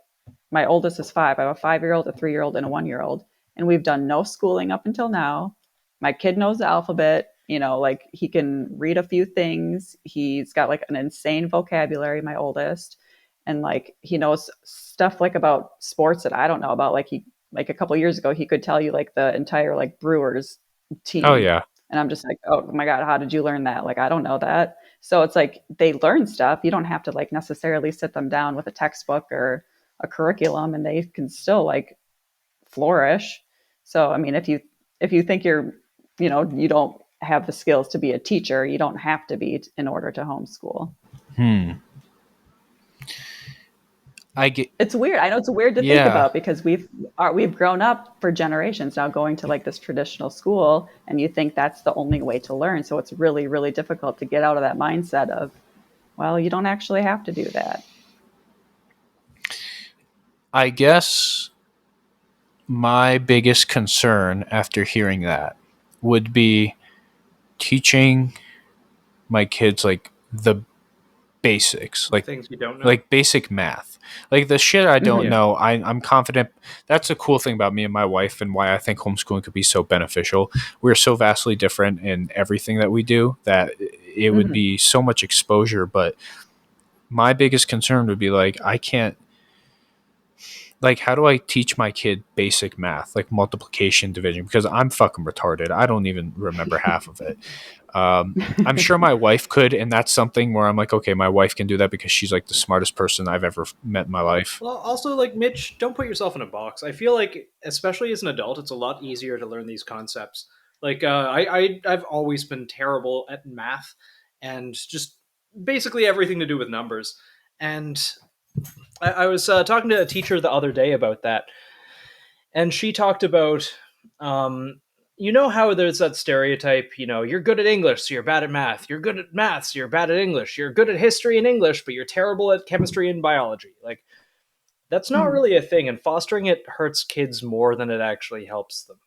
my oldest is 5. I have a 5-year-old, a 3-year-old, and a 1-year-old. And we've done no schooling up until now. My kid knows the alphabet, like he can read a few things. He's got like an insane vocabulary, my oldest. And like, he knows stuff like about sports that I don't know about. Like a couple of years ago, he could tell you like the entire like Brewers team. Oh yeah. And I'm just like, oh my God, how did you learn that? Like, I don't know that. So it's like, they learn stuff. You don't have to like necessarily sit them down with a textbook or a curriculum, and they can still like flourish. So, I mean, if you think you don't have the skills to be a teacher, you don't have to be in order to homeschool. It's weird. I know it's weird to think about because we've grown up for generations now going to like this traditional school, and you think that's the only way to learn. So it's really, really difficult to get out of that mindset of, well, you don't actually have to do that. I guess my biggest concern after hearing that would be teaching my kids like the basics, like things you don't know, like basic math, like the shit I don't know. I'm confident. That's a cool thing about me and my wife, and why I think homeschooling could be so beneficial. We're so vastly different in everything that we do that it would be so much exposure. But my biggest concern would be like, I can't, like, how do I teach my kid basic math, like multiplication, division? Because I'm fucking retarded. I don't even remember half of it. I'm sure my wife could, and that's something where I'm like, okay, my wife can do that because she's like the smartest person I've ever met in my life. Well, also, like, Mitch, don't put yourself in a box. I feel like, especially as an adult, it's a lot easier to learn these concepts. Like, I've always been terrible at math and just basically everything to do with numbers. And I was talking to a teacher the other day about that. And she talked about, you know how there's that stereotype, you're good at English, so you're bad at math. You're good at math, so you're bad at English. You're good at history and English, but you're terrible at chemistry and biology. Like, that's not really a thing, and fostering it hurts kids more than it actually helps them.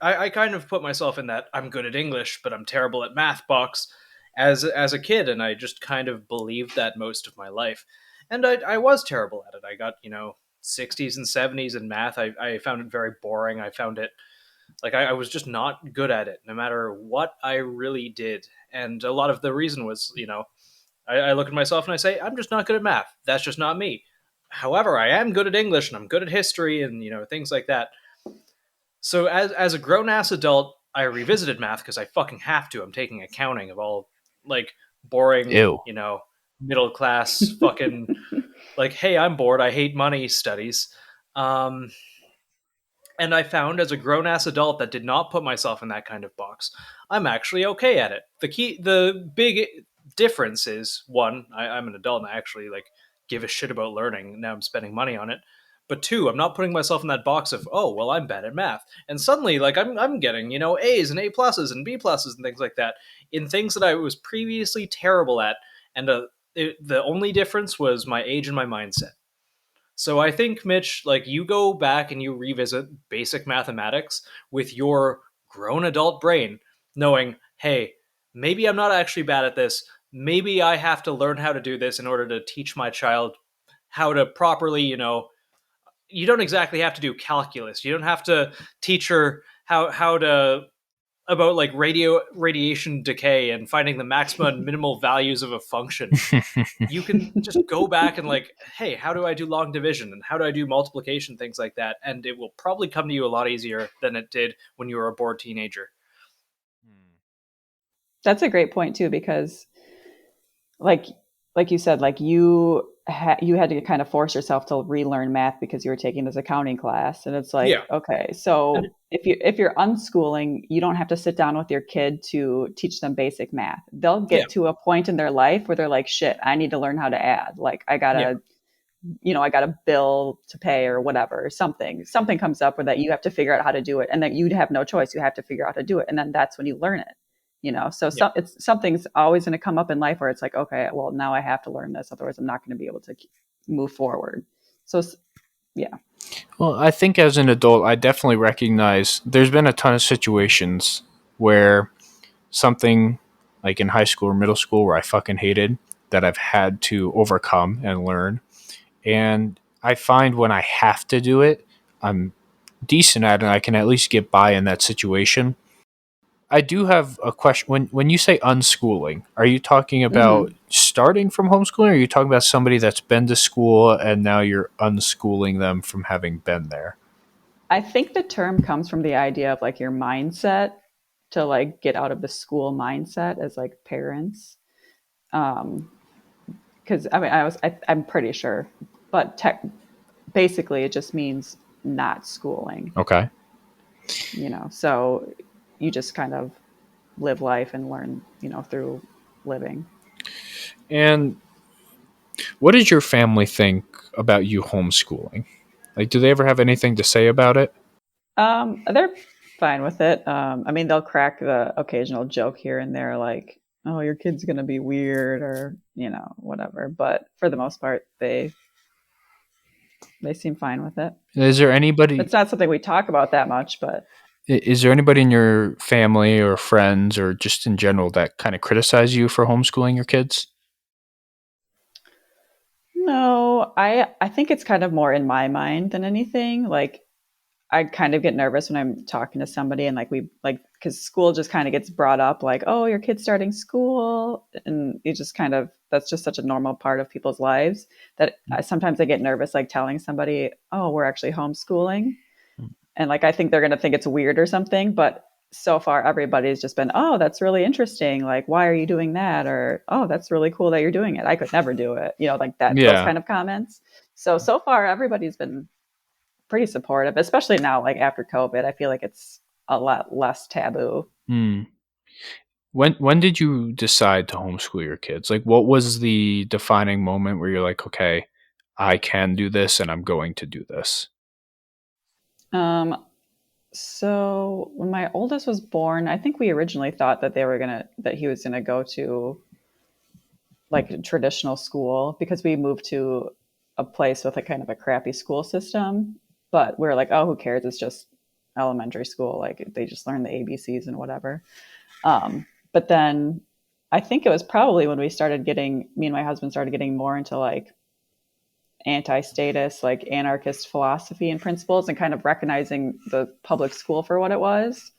I kind of put myself in that I'm good at English, but I'm terrible at math box as a kid, and I just kind of believed that most of my life. And I was terrible at it. I got, 60s and 70s in math. I found it very boring. I found it like I was just not good at it, no matter what I really did. And a lot of the reason was, I look at myself and I say, I'm just not good at math. That's just not me. However, I am good at English and I'm good at history and, things like that. So as a grown ass adult, I revisited math because I fucking have to. I'm taking accounting of all like boring, Ew. Middle class fucking like, hey, I'm bored. I hate money studies. And I found as a grown ass adult that did not put myself in that kind of box, I'm actually okay at it. The big difference is one, I'm an adult and I actually like give a shit about learning. Now I'm spending money on it. But two, I'm not putting myself in that box of, oh, well, I'm bad at math. And suddenly, like, I'm getting, A's and A pluses and B pluses and things like that in things that I was previously terrible at. And the only difference was my age and my mindset. So I think, Mitch, like, you go back and you revisit basic mathematics with your grown adult brain, knowing, hey, maybe I'm not actually bad at this. Maybe I have to learn how to do this in order to teach my child how to properly, you don't exactly have to do calculus. You don't have to teach her how to about like radiation decay and finding the maximum and minimal values of a function. You can just go back and like, hey, how do I do long division and how do I do multiplication, things like that, and it will probably come to you a lot easier than it did when you were a bored teenager. That's a great point too, because like you said, like you had to kind of force yourself to relearn math because you were taking this accounting class, and it's like, Yeah. okay, so if you're unschooling, you don't have to sit down with your kid to teach them basic math. They'll get to a point in their life where they're like, shit, I need to learn how to add. Like I got a bill to pay or whatever. Something comes up where that you have to figure out how to do it, and that you'd have no choice. You have to figure out how to do it, and then that's when you learn it. So it's something's always going to come up in life where it's like, okay, well, now I have to learn this, otherwise I'm not going to be able to move forward. So yeah. Well, I think as an adult, I definitely recognize there's been a ton of situations where something like in high school or middle school where I fucking hated that I've had to overcome and learn. And I find when I have to do it, I'm decent at it and I can at least get by in that situation. I do have a question. When you say unschooling, are you talking about starting from homeschooling, or are you talking about somebody that's been to school and now you're unschooling them from having been there? I think the term comes from the idea of like your mindset to like get out of the school mindset as like parents. Because I'm pretty sure, but basically it just means not schooling. Okay. So you just kind of live life and learn, through living. And what does your family think about you homeschooling? Like, do they ever have anything to say about it? They're fine with it. They'll crack the occasional joke here and there, like, oh, your kid's going to be weird or, whatever. But for the most part, they seem fine with it. Is there anybody... It's not something we talk about that much, but... Is there anybody in your family or friends or just in general that kind of criticize you for homeschooling your kids? No, I think it's kind of more in my mind than anything. Like, I kind of get nervous when I'm talking to somebody and because school just kind of gets brought up, like, oh, your kid's starting school. And you just kind of, that's just such a normal part of people's lives that sometimes I get nervous, like telling somebody, oh, we're actually homeschooling. And like, I think they're going to think it's weird or something, but so far everybody's just been, oh, that's really interesting. Like, why are you doing that? Or, oh, that's really cool that you're doing it. I could never do it. Like that, those kind of comments. So far everybody's been pretty supportive, especially now, like after COVID. I feel like it's a lot less taboo. When did you decide to homeschool your kids? Like, what was the defining moment where you're like, okay, I can do this and I'm going to do this? So when my oldest was born, I think we originally thought that he was gonna go to like a traditional school because we moved to a place with a kind of a crappy school system. But we are like, oh, who cares? It's just elementary school. Like they just learn the ABCs and whatever. But then I think it was probably when me and my husband started getting more into like anti-status, like anarchist philosophy and principles, and kind of recognizing the public school for what it was.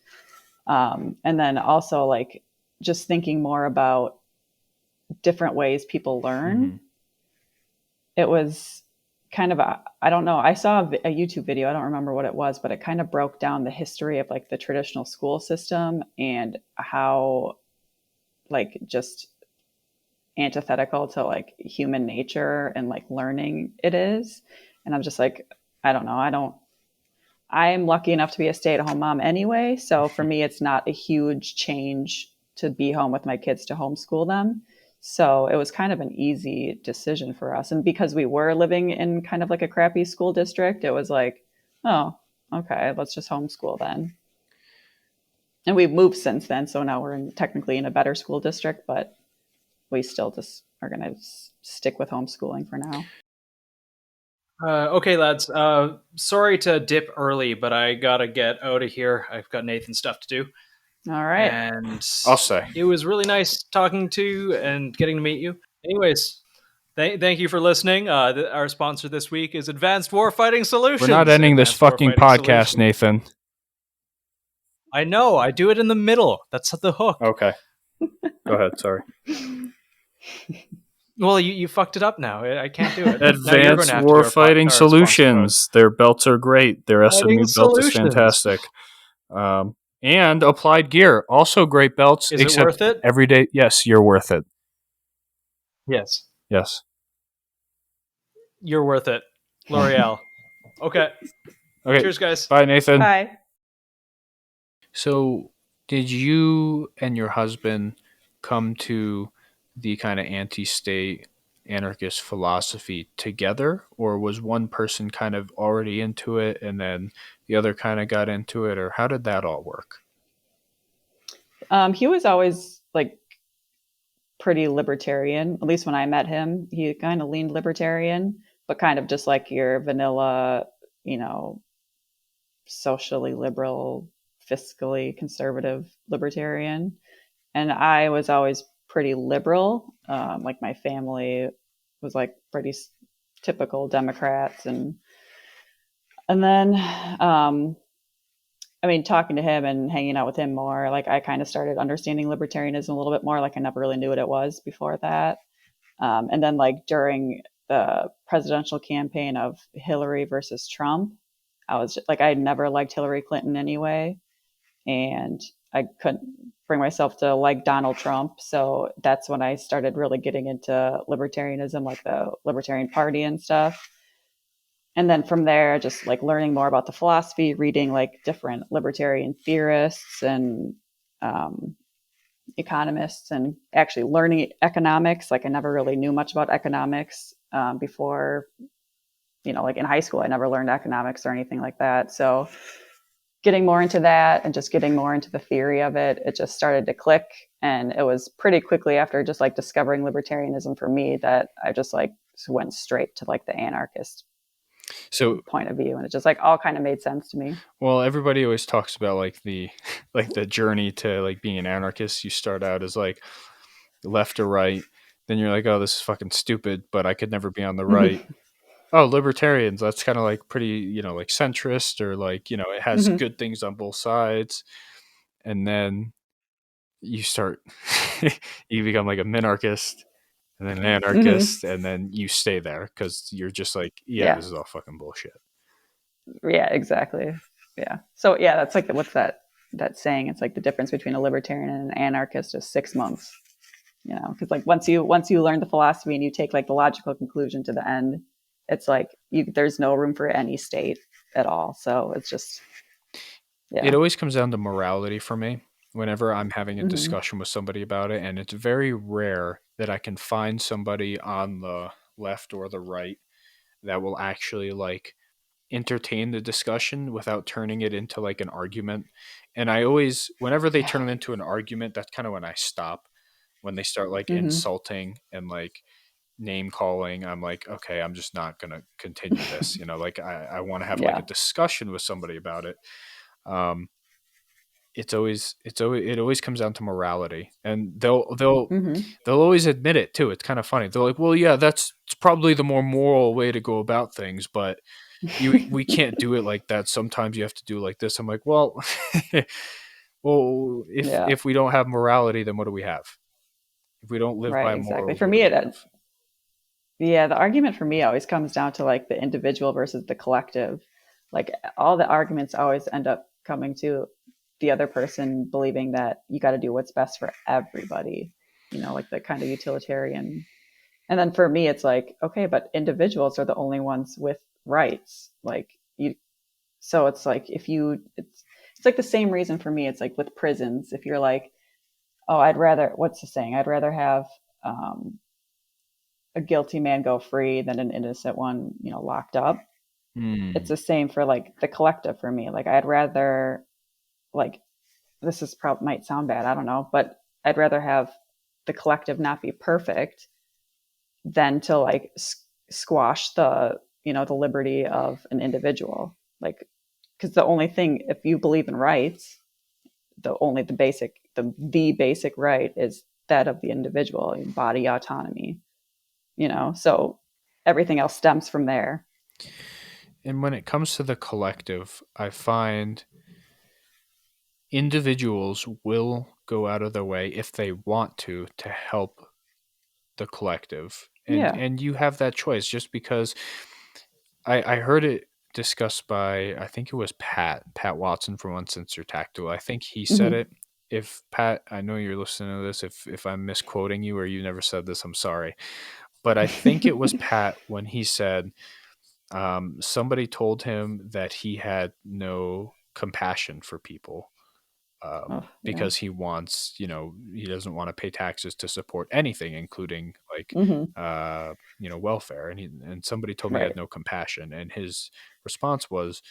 And then also like just thinking more about different ways people learn. Mm-hmm. It was kind of I don't know. I saw a YouTube video. I don't remember what it was, but it kind of broke down the history of like the traditional school system and how like just antithetical to like human nature and like learning it is. And I'm just like, I don't know. I'm lucky enough to be a stay-at-home mom anyway. So for me, it's not a huge change to be home with my kids to homeschool them. So it was kind of an easy decision for us. And because we were living in kind of like a crappy school district, it was like, oh, okay, let's just homeschool then. And we've moved since then. So now we're technically in a better school district, but we still just are going to stick with homeschooling for now. Okay, lads. Sorry to dip early, but I gotta get out of here. I've got Nathan stuff to do. All right. And I'll say. It was really nice talking to you and getting to meet you. Anyways, thank you for listening. Our sponsor this week is Advanced Warfighting Solutions. We're not ending this fucking podcast, Solutions. Nathan. I know. I do it in the middle. That's the hook. Okay. Go ahead. Sorry. Well, you fucked it up now. I can't do it. Advanced Warfighting Solutions. Their belts are great. Their SMU belt is fantastic. And Applied Gear, also great belts. Is it worth it? Every day, yes, you're worth it. Yes. Yes. You're worth it. L'Oreal. Okay. Cheers, guys. Bye, Nathan. Bye. So, did you and your husband come to the kind of anti-state anarchist philosophy together, or was one person kind of already into it and then the other kind of got into it, or how did that all work? He was always like pretty libertarian. At least when I met him, he kind of leaned libertarian, but kind of just like your vanilla, socially liberal, fiscally conservative libertarian. And I was always pretty liberal. Like my family was like pretty typical Democrats, and then talking to him and hanging out with him more, like I kind of started understanding libertarianism a little bit more. Like I never really knew what it was before that. And then like during the presidential campaign of Hillary versus Trump, I was just, like, I never liked Hillary Clinton anyway, and I couldn't bring myself to like Donald Trump. So that's when I started really getting into libertarianism, like the Libertarian Party and stuff. And then from there, just like learning more about the philosophy, reading like different libertarian theorists and economists, and actually learning economics. Like I never really knew much about economics before, like in high school, I never learned economics or anything like that. So getting more into that and just getting more into the theory of it, it just started to click. And it was pretty quickly after just like discovering libertarianism for me that I just like went straight to like the anarchist point of view, and it just like all kind of made sense to me. Well, everybody always talks about like the journey to like being an anarchist. You start out as like left or right, then you're like, oh, this is fucking stupid, but I could never be on the right. Oh, libertarians, that's kind of like pretty, like centrist, or like, it has good things on both sides. And then you start, you become like a minarchist and then an anarchist, and then you stay there because you're just like, this is all fucking bullshit. Yeah, exactly. Yeah. So yeah, that's like, what's that saying? It's like the difference between a libertarian and an anarchist is 6 months, because like once you learn the philosophy and you take like the logical conclusion to the end, it's like there's no room for any state at all. So it's just, It always comes down to morality for me whenever I'm having a discussion with somebody about it. And it's very rare that I can find somebody on the left or the right that will actually like entertain the discussion without turning it into like an argument. And I always, whenever they turn it into an argument, that's kind of when I stop. When they start like insulting and like name calling, I'm like, okay, I'm just not gonna continue this. Like I want to have like a discussion with somebody about it. It always comes down to morality, and they'll always admit it too. It's kind of funny. They're like, well, yeah, it's probably the more moral way to go about things, but we can't do it like that. Sometimes you have to do it like this. I'm like, well, well, if we don't have morality, then what do we have? If we don't live by morals, for me, the argument for me always comes down to like the individual versus the collective. Like all the arguments always end up coming to the other person believing that you got to do what's best for everybody, like the kind of utilitarian. And then for me, it's like, okay, but individuals are the only ones with rights. Like so it's like it's like the same reason for me. It's like with prisons, if you're like, oh, what's the saying? I'd rather have a guilty man go free than an innocent one, locked up. It's the same for like the collective for me. Like I'd rather, like, this is probably might sound bad, I don't know, but I'd rather have the collective not be perfect than to like squash the the liberty of an individual. Like, because the only thing, if you believe in rights, the basic right is that of the individual, body autonomy. So everything else stems from there. And when it comes to the collective, I find individuals will go out of their way if they want to help the collective. And you have that choice, just because I heard it discussed by, I think it was Pat Watson from Uncensored Tactile. I think he said it. If Pat, I know you're listening to this, if I'm misquoting you or you never said this, I'm sorry. But I think it was Pat when he said, somebody told him that he had no compassion for people. Because he wants, he doesn't want to pay taxes to support anything, including like, welfare. And somebody told me he had no compassion. And his response was,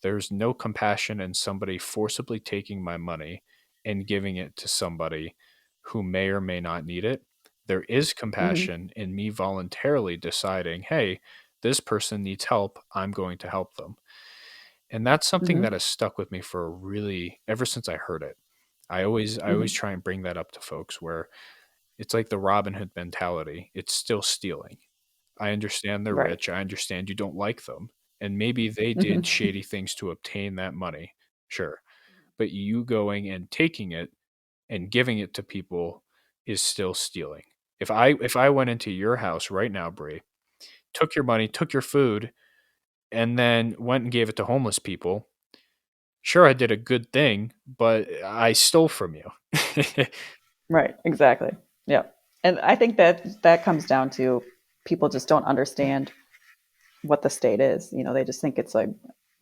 there's no compassion in somebody forcibly taking my money and giving it to somebody who may or may not need it. There is compassion in me voluntarily deciding, hey, this person needs help, I'm going to help them. And that's something that has stuck with me for ever since I heard it. I always try and bring that up to folks, where it's like the Robin Hood mentality. It's still stealing. I understand they're rich. I understand you don't like them. And maybe they did shady things to obtain that money. Sure. But you going and taking it and giving it to people is still stealing. If I went into your house right now, Bree, took your money, took your food, and then went and gave it to homeless people, sure, I did a good thing, but I stole from you. Right, exactly. Yeah. And I think that comes down to people just don't understand what the state is. They just think it's a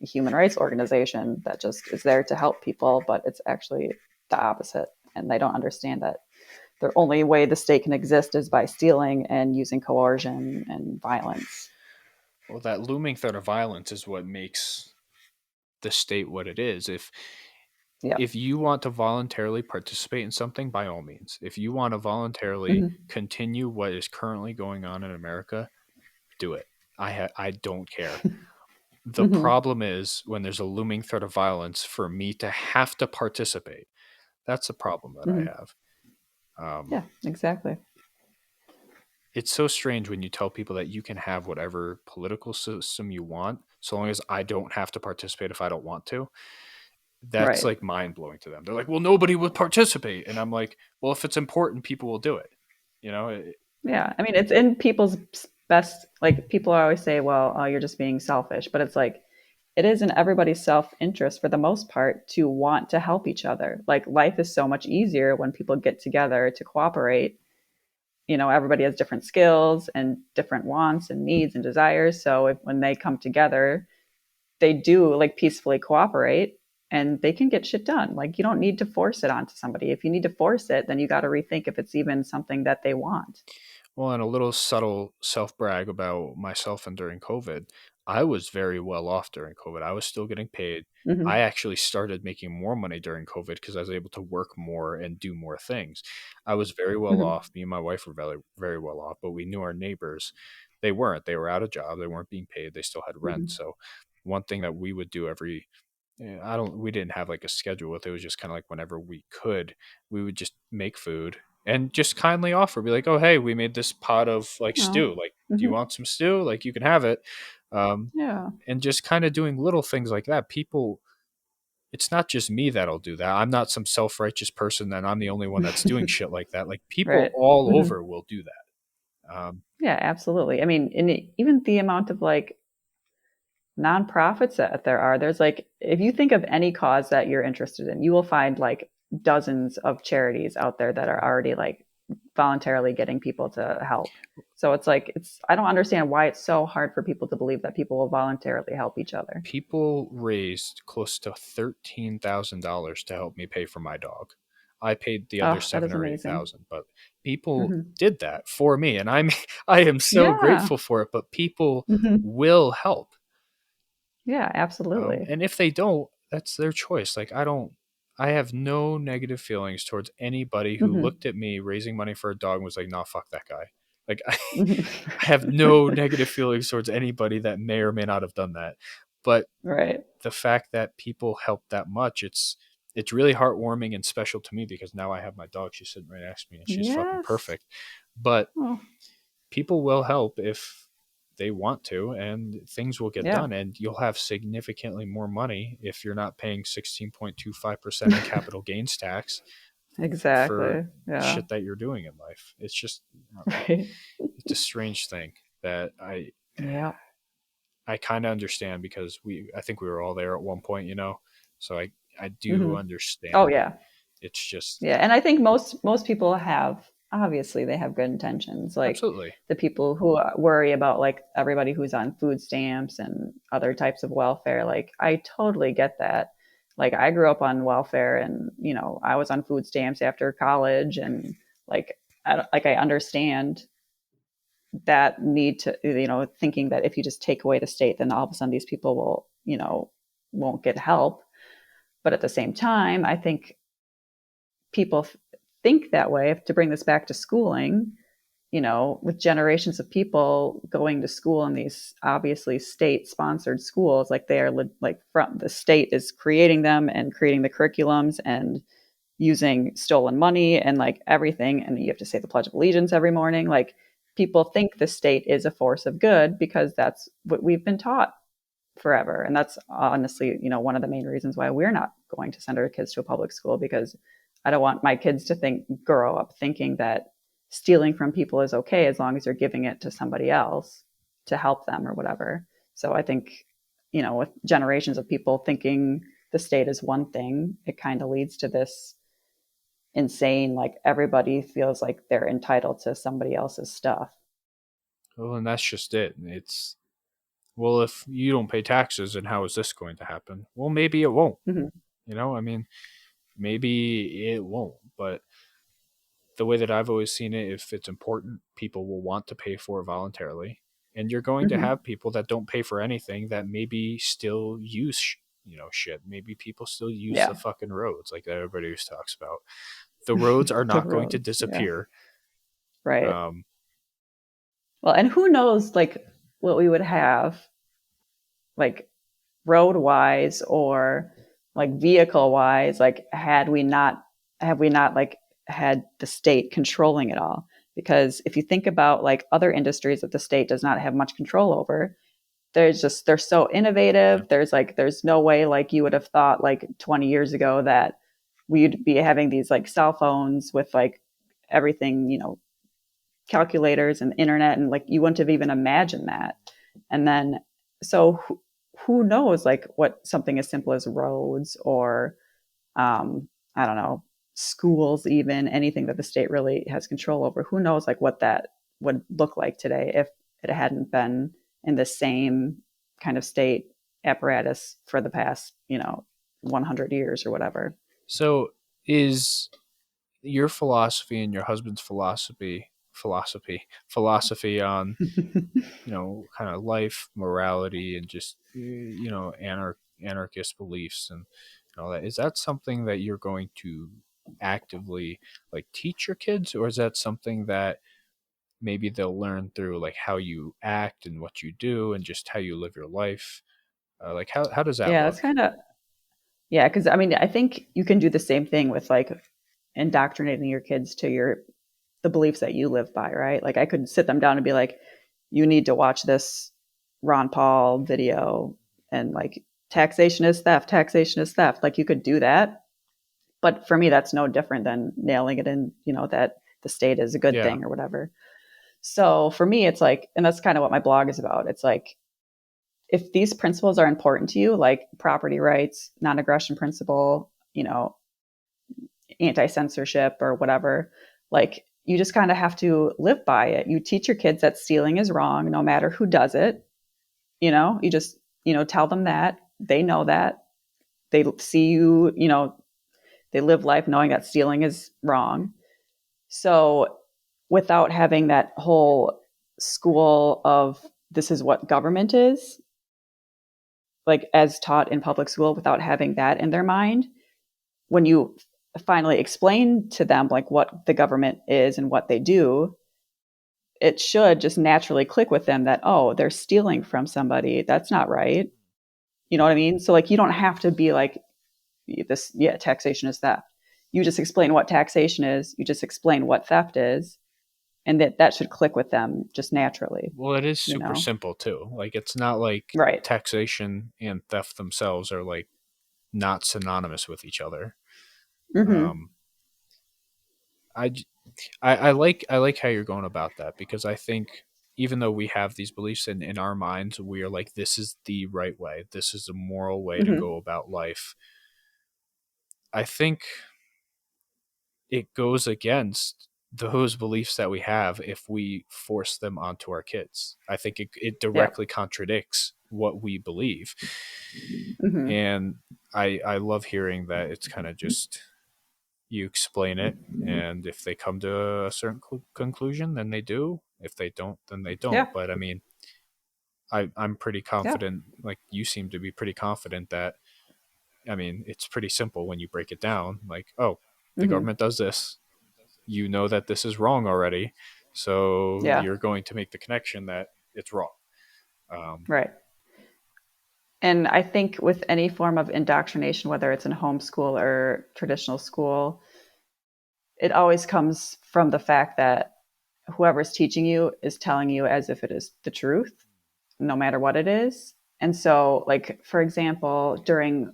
human rights organization that just is there to help people, but it's actually the opposite. And they don't understand that the only way the state can exist is by stealing and using coercion and violence. Well, that looming threat of violence is what makes the state what it is. If you want to voluntarily participate in something, by all means. If you want to voluntarily continue what is currently going on in America, do it. I don't care. The problem is when there's a looming threat of violence for me to have to participate. That's a problem that I have. Yeah, exactly. It's so strange when you tell people that you can have whatever political system you want, so long as I don't have to participate if I don't want to. That's like mind blowing to them. They're like, well, nobody would participate. And I'm like, well, if it's important, people will do it. Yeah. I mean, it's in people's best, like people always say, well, oh, you're just being selfish, but it's like, it is in everybody's self-interest for the most part to want to help each other. Like life is so much easier when people get together to cooperate. Everybody has different skills and different wants and needs and desires. So when they come together, they do like peacefully cooperate and they can get shit done. Like you don't need to force it onto somebody. If you need to force it, then you got to rethink if it's even something that they want. Well, and a little subtle self-brag about myself and during COVID, I was very well off during COVID. I was still getting paid. Hmm. I actually started making more money during COVID because I was able to work more and do more things. I was very well Hmm. off. Me and my wife were very, very well off, but we knew our neighbors. They weren't. They were out of job. They weren't being paid. They still had rent. Hmm. So one thing that we would do we didn't have like a schedule with it. It was just kind of like whenever we could, we would just make food and just kindly offer, be like, oh, hey, we made this pot of like Oh. stew. Like, do you Hmm. want some stew? Like, you can have it. Um, Yeah. and just kind of doing little things like that. People, it's not just me that'll do that. I'm not some self-righteous person that I'm the only one that's doing shit like that. Like, people Right. all Hmm. over will do that. Yeah, absolutely. I mean, even the amount of like nonprofits that there are, there's like, if you think of any cause that you're interested in, you will find like dozens of charities out there that are already like voluntarily getting people to help. So it's like, I don't understand why it's so hard for people to believe that people will voluntarily help each other. People raised close to $13,000 to help me pay for my dog. I paid the other Oh, that seven is or eight amazing. thousand, but people Hmm. did that for me, and I am so Yeah. grateful for it. But people Hmm. will help. Yeah, absolutely. And if they don't, that's their choice. Like, I have no negative feelings towards anybody who Hmm. looked at me raising money for a dog and was like, nah, fuck that guy. Like, I Hmm. have no negative feelings towards anybody that may or may not have done that. But Right. the fact that people help that much, it's really heartwarming and special to me because now I have my dog. She's sitting right next to me and she's fucking Yes. perfect. But Oh, people will help if they want to, and things will get yeah. done, and you'll have significantly more money if you're not paying 16.25% in capital gains tax for Exactly. Yeah. shit that you're doing in life. It's just, Right. it's a strange thing that Yeah. I kind of understand because I think we were all there at one point, so I do Hmm. Oh understand. yeah. It's just Yeah, and I think most people have, obviously they have good intentions. Like absolutely. the people who worry about like everybody who's on food stamps and other types of welfare, like I totally get that. Like I grew up on welfare, and I was on food stamps after college, and like I understand that need to, thinking that if you just take away the state, then all of a sudden these people will, won't get help. But at the same time, I think people think that way. To bring this back to schooling, with generations of people going to school in these obviously state sponsored schools, like they are like from the state is creating them and creating the curriculums and using stolen money and like everything. And you have to say the Pledge of Allegiance every morning. Like people think the state is a force of good because that's what we've been taught forever. And that's honestly, one of the main reasons why we're not going to send our kids to a public school, because I don't want my kids to grow up thinking that stealing from people is okay as long as you're giving it to somebody else to help them or whatever. So I think, with generations of people thinking the state is one thing, it kind of leads to this insane, like everybody feels like they're entitled to somebody else's stuff. Well, and that's just it. It's, well, if you don't pay taxes, then how is this going to happen? Well, maybe it won't. Mm-hmm. I mean, maybe it won't. But the way that I've always seen it, if it's important, people will want to pay for it voluntarily. And you're going to Mm-hmm. have people that don't pay for anything that maybe still use, shit. Maybe people still use the Yeah. fucking roads like everybody always talks about. The roads are The not going to roads. Yeah. disappear. Right. Um, Well, and who knows, like what we would have, like road wise or like vehicle wise, like have we not like had the state controlling it all? Because if you think about like other industries that the state does not have much control over, they're so yeah. innovative. There's no way like you would have thought like 20 years ago that we'd be having these like cell phones with like everything, calculators and internet, and like you wouldn't have even imagined that. And then so who knows like what something as simple as roads or I don't know, schools, even anything that the state really has control over, who knows like what that would look like today if it hadn't been in the same kind of state apparatus for the past 100 years or whatever. So is your philosophy and your husband's philosophy philosophy on, kind of life, morality, and just, anarchist beliefs and all that. Is that something that you're going to actively like teach your kids, or is that something that maybe they'll learn through like how you act and what you do and just how you live your life? Like how does that Yeah, that's look? kind of, yeah, because I mean, I think you can do the same thing with like indoctrinating your kids to the beliefs that you live by, right? Like I could sit them down and be like, you need to watch this Ron Paul video, and like taxation is theft, taxation is theft. Like you could do that. But for me, that's no different than nailing it in, that the state is a good Yeah. thing or whatever. So for me, it's like, and that's kind of what my blog is about. It's like, if these principles are important to you, like property rights, non-aggression principle, anti-censorship or whatever, like you just kind of have to live by it. You teach your kids that stealing is wrong, no matter who does it. You just, tell them that. They know that. They see you, they live life knowing that stealing is wrong. So without having that whole school of this is what government is, like as taught in public school, without having that in their mind, when you finally explain to them like what the government is and what they do, it should just naturally click with them that, oh, they're stealing from somebody. That's not right. You know what I mean? So like you don't have to be like this, yeah, taxation is theft. You just explain what taxation is, you just explain what theft is, and that should click with them just naturally. Well, it is super simple too. Like it's not like Right. taxation and theft themselves are like not synonymous with each other. Mm-hmm. I, I like how you're going about that, because I think even though we have these beliefs in our minds, we are like, this is the right way. This is the moral way to Mm-hmm. go about life. I think it goes against those beliefs that we have if we force them onto our kids. I think it Yep. directly contradicts what we believe. Mm-hmm. And I love hearing that it's kind of just you explain it, and if they come to a certain conclusion, then they do. If they don't, then they don't. Yeah. But I mean, I'm pretty Yeah. confident, like you seem to be pretty confident that, I mean, it's pretty simple when you break it down. Like, oh, the Mm-hmm. government does this. You know that this is wrong already. So Yeah. you're going to make the connection that it's wrong. Right. And I think with any form of indoctrination, whether it's in homeschool or traditional school, it always comes from the fact that whoever's teaching you is telling you as if it is the truth, no matter what it is. And so, like, for example, during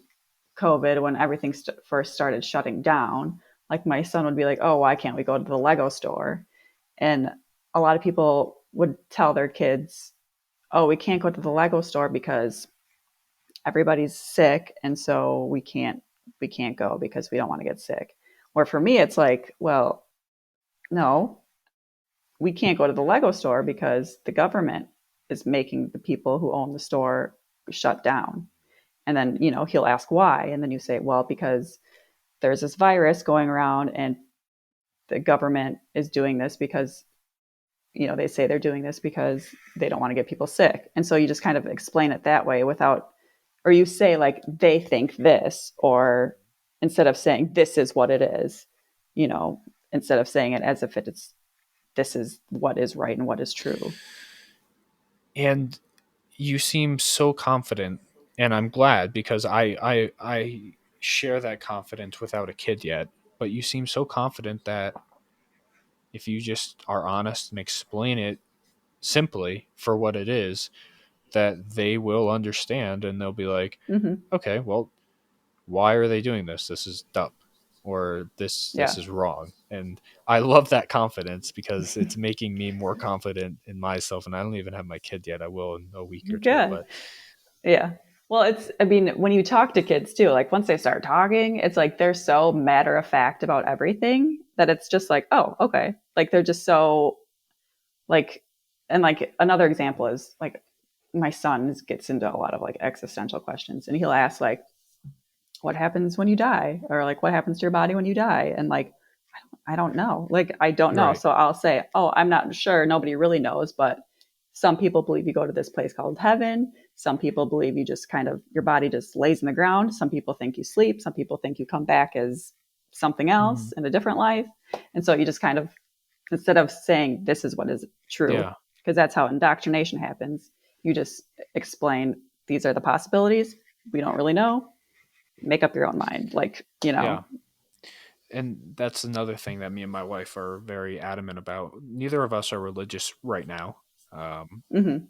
COVID, when everything first started shutting down, like my son would be like, oh, why can't we go to the Lego store? And a lot of people would tell their kids, oh, we can't go to the Lego store because everybody's sick, and so we can't go because we don't want to get sick. Or for me, it's like, well, no, we can't go to the Lego store because the government is making the people who own the store shut down. And then, he'll ask why. And then you say, well, because there's this virus going around and the government is doing this because, they say they're doing this because they don't want to get people sick. And so you just kind of explain it that way or you say like, they think this, or instead of saying this is what it is, instead of saying it as if this is what is right and what is true. And you seem so confident, and I'm glad, because I share that confidence without a kid yet. But you seem so confident that if you just are honest and explain it simply for what it is, that they will understand, and they'll be like, Mm-hmm. okay, well, why are they doing this? This is dumb, or this Yeah. is wrong. And I love that confidence, because it's making me more confident in myself. And I don't even have my kid yet. I will in a week or two. Good. But Yeah. Well, when you talk to kids too, like once they start talking, it's like they're so matter of fact about everything that it's just like, oh, okay. Like they're just so like, and like another example is like my son gets into a lot of like existential questions, and he'll ask like, what happens when you die? Or like, what happens to your body when you die? And like, I I don't know. Like, I don't know. Right. So I'll say, oh, I'm not sure. Nobody really knows, but some people believe you go to this place called heaven. Some people believe you just kind of, your body just lays in the ground. Some people think you sleep. Some people think you come back as something else in a different life. And so you just kind of, instead of saying this is what is true, Yeah. because that's how indoctrination happens, you just explain these are the possibilities. We don't really know. Make up your own mind. Like, Yeah. And that's another thing that me and my wife are very adamant about. Neither of us are religious right now. Mhm.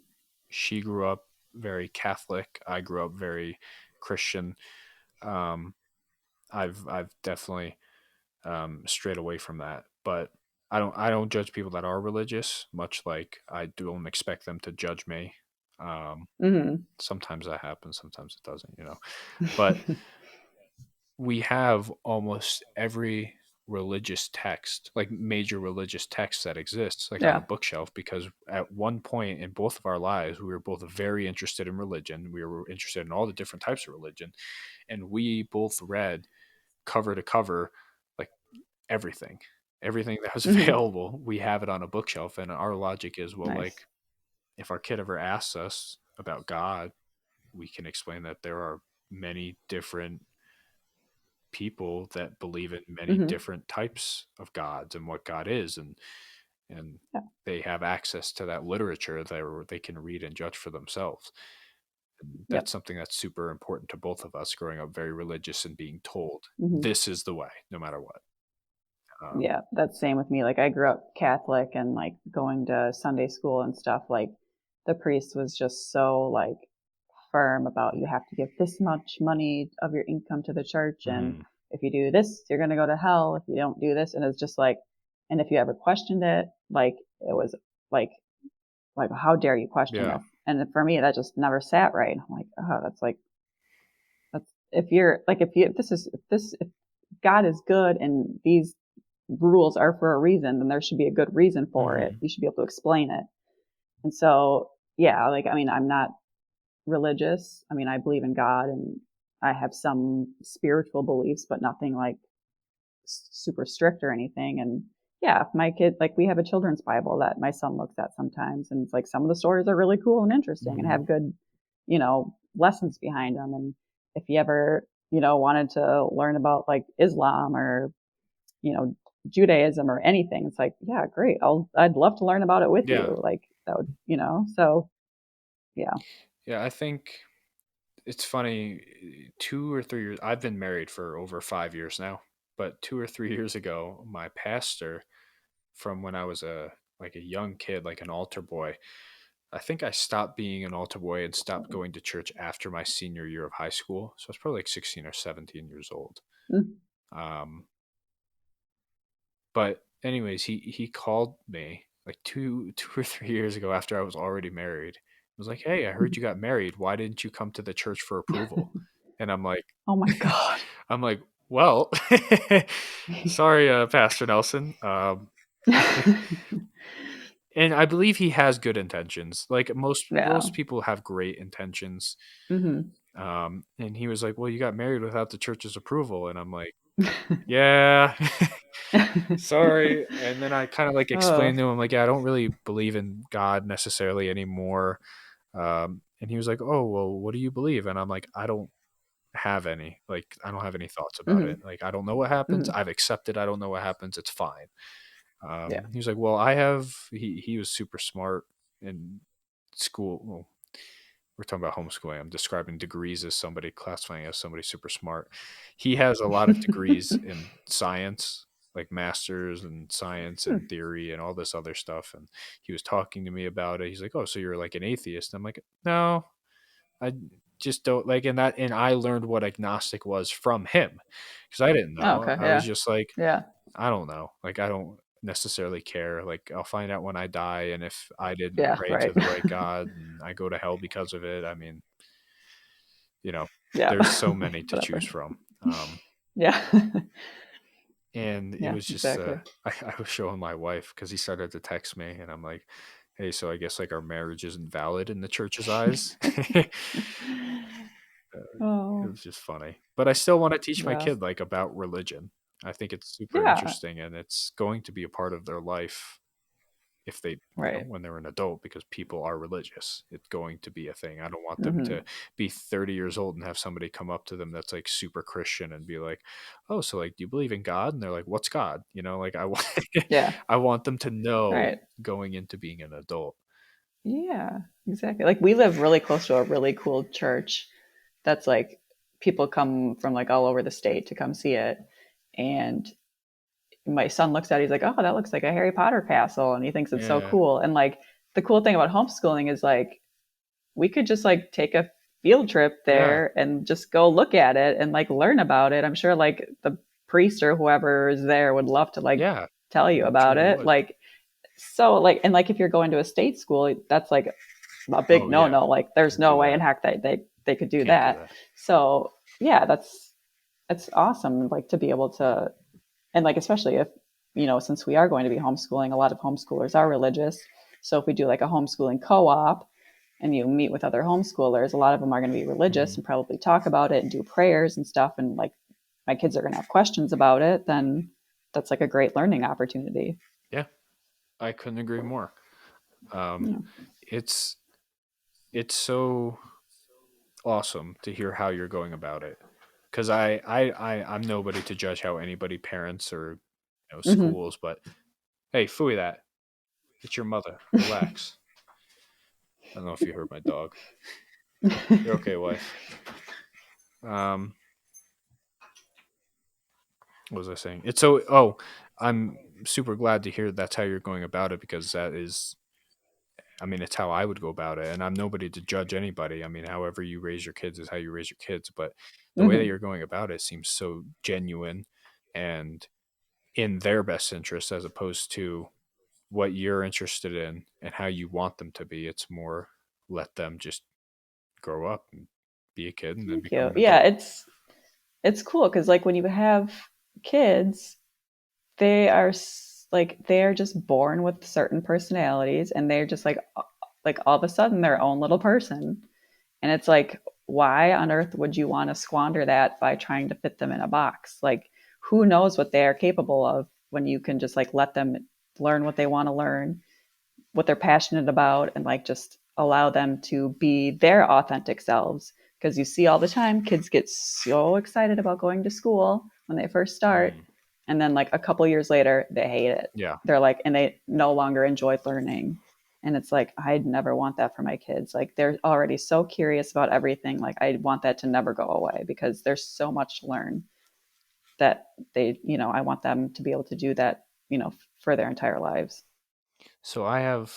She grew up very Catholic. I grew up very Christian. Um, I've definitely strayed away from that, but I don't judge people that are religious. Much like I don't expect them to judge me. Mhm. Sometimes that happens, sometimes it doesn't. But we have almost every religious text, like major religious text that exists, like on a Yeah. bookshelf, because at one point in both of our lives, we were both very interested in religion. We were interested in all the different types of religion. And we both read cover to cover, like everything, everything that was Mhm. available. We have it on a bookshelf. And our logic is, well, Nice. like if our kid ever asks us about God, we can explain that there are many different people that believe in many Mhm. different types of gods and what God is, and Yeah. they have access to that literature that they can read and judge for themselves. And Yep. that's something that's super important to both of us, growing up very religious and being told Mhm. this is the way, no matter what. Yeah, that's same with me. Like, I grew up Catholic, and like going to Sunday school and stuff, like the priest was just so like firm about you have to give this much money of your income to the church, and Mm, if you do this, you're going to go to hell if you don't do this. And it's just like, and if you ever questioned it, like it was like how dare you question yeah. this? And for me, that just never sat right. I'm like, oh, that's like, that's, if you're like, if God is good and these rules are for a reason, then there should be a good reason for it. Hmm. You should be able to explain it. And so, yeah, like, I mean, I'm not religious. I mean, I believe in God and I have some spiritual beliefs, but nothing like super strict or anything. And yeah, if my kid, like, we have a children's Bible that my son looks at sometimes, and it's like some of the stories are really cool and interesting and Hmm. have good, lessons behind them. And if you ever, wanted to learn about like Islam or, you know, Judaism or anything, it's like, yeah, great. I'd love to learn about it with Yeah. you. Like that would, so yeah. Yeah. I think it's funny. 2 or 3 years, I've been married for over 5 years now, but 2 or 3 years ago, my pastor, from when I was a young kid, like an altar boy. I think I stopped being an altar boy and stopped going to church after my senior year of high school. So I was probably like 16 or 17 years old. Mm. Um, but anyways, he called me like two or 3 years ago after I was already married. He was like, "Hey, I heard you got married. Why didn't you come to the church for approval?" And I'm like, Oh my God. I'm like, well, sorry, Pastor Nelson. And I believe he has good intentions. Like Yeah. most people have great intentions. Hmm. And he was like, "Well, you got married without the church's approval." And I'm like, "Yeah, sorry." And then I kind of like Oh. explained to him, like, "Yeah, I don't really believe in God necessarily anymore." And he was like, "Oh, well, what do you believe?" And I'm like, "I don't have any. Like, I don't have any thoughts about it. Hmm. Like, I don't know what happens. Hmm. I've accepted I don't know what happens. It's fine." Yeah. He was like, "Well, I have." He was super smart in school. Well, we're talking about homeschooling. I'm describing degrees as somebody classifying as somebody super smart. He has a lot of degrees in science, like masters in science and theory and all this other stuff. And he was talking to me about it. He's like, "Oh, so you're like an atheist?" And I'm like, "No, I just don't like." And I learned what agnostic was from him because I didn't Oh, know. okay. I was Yeah. just like, Yeah. I don't know. Like, I don't necessarily care. Like, I'll find out when I die, and if I didn't Yeah. pray to Right. the right God and I go to hell because of it, I mean, you know, Yeah. there's so many to choose Whatever. from. Yeah. And it Yeah. was just, Exactly. I was showing my wife because he started to text me, and I'm like, "Hey, so I guess like our marriage isn't valid in the church's eyes." It Oh. was just funny, but I still want to teach my Yeah. kid like about religion. I think it's super Yeah. interesting, and it's going to be a part of their life if they, Right. when they're an adult, because people are religious. It's going to be a thing. I don't want them Hmm. to be 30 years old and have somebody come up to them that's like super Christian and be like, "Oh, so like, do you believe in God?" And they're like, "What's God?" Like I want, Yeah. I want them to know Right. going into being an adult. Yeah, exactly. Like we live really close to a really cool church that's like people come from like all over the state to come see it. And my son looks at it, he's like, "Oh, that looks like a Harry Potter castle." And he thinks it's so Yeah, cool. And like the cool thing about homeschooling is like we could just like take a field trip yeah, there and just go look at it and like learn about it. I'm sure like the priest or whoever is there would love to like yeah. tell you I'm about sure they it. would. Like so like and like if you're going to a state school, that's like a big Oh yeah, no. Like there's can't no do way in that. heck that they could do Can't do that. that. So yeah, that's awesome. Like to be able to, and like especially if since we are going to be homeschooling, a lot of homeschoolers are religious. So if we do like a homeschooling co-op and you meet with other homeschoolers, a lot of them are going to be religious Mhm. and probably talk about it and do prayers and stuff. And like my kids are going to have questions about it, then that's like a great learning opportunity. Yeah, I couldn't agree more. Um, Yeah. it's it's so awesome to hear how you're going about it, because I'm nobody to judge how anybody parents or Hmm. schools, but hey, fooey that. It's your mother. Relax. I don't know if you heard my dog. You're okay, wife. Um, what was I saying? It's so. Oh, I'm super glad to hear that's how you're going about it, because that is. I mean, it's how I would go about it, and I'm nobody to judge anybody. I mean, however you raise your kids is how you raise your kids, but the way that Hmm. you're going about it seems so genuine and in their best interest, as opposed to what you're interested in and how you want them to be. It's more let them just grow up and be a kid and then Thank become you. an Yeah, adult. it's cool because like when you have kids, they are like they're just born with certain personalities, and they're just like all of a sudden their own little person. And it's like, why on earth would you want to squander that by trying to fit them in a box? Like, who knows what they are capable of when you can just like let them learn what they want to learn, what they're passionate about, and like just allow them to be their authentic selves. Because you see all the time, kids get so excited about going to school when they first start. Mm, And then like a couple years later, they hate it. yeah. They're like, and they no longer enjoy learning. And it's like, I'd never want that for my kids. Like they're already so curious about everything. Like I want that to never go away because there's so much to learn that I want them to be able to do that, for their entire lives. So I have,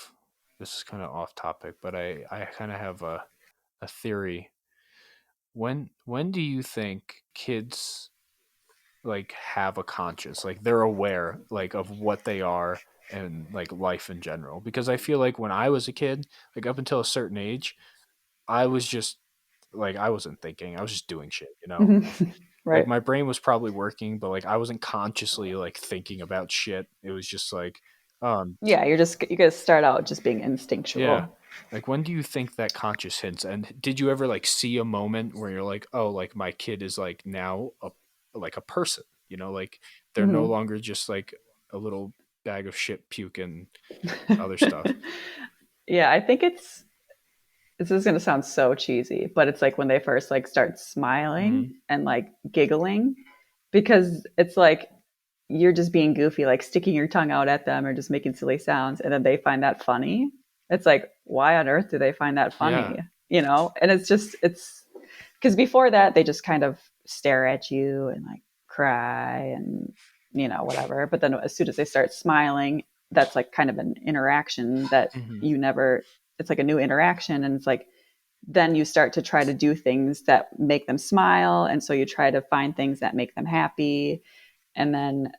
this is kind of off topic, but I kind of have a theory. When do you think kids like have a conscience, like they're aware like of what they are and like life in general? Because I feel like when I was a kid, like up until a certain age, I was just like, I wasn't thinking, I was just doing shit. Like Right. my brain was probably working, but like I wasn't consciously like thinking about shit. It was just like, um, Yeah, you gotta start out just being yeah. instinctual. Like when do you think that conscious hints? And did you ever like see a moment where you're like, oh, like my kid is like now like a person, like they're no Hmm. longer just like a little bag of shit, puke, and other stuff. Yeah, I think this is gonna sound so cheesy, but it's like when they first like start Hmm. smiling and like giggling, because it's like you're just being goofy, like sticking your tongue out at them or just making silly sounds, and then they find that funny. It's like, why on earth do they find that Yeah. funny? And it's because before that they just kind of stare at you and like cry and whatever. But then as soon as they start smiling, that's like kind of an interaction that Hmm. you never. It's like a new interaction, and it's like then you start to try to do things that make them smile, and so you try to find things that make them happy, and then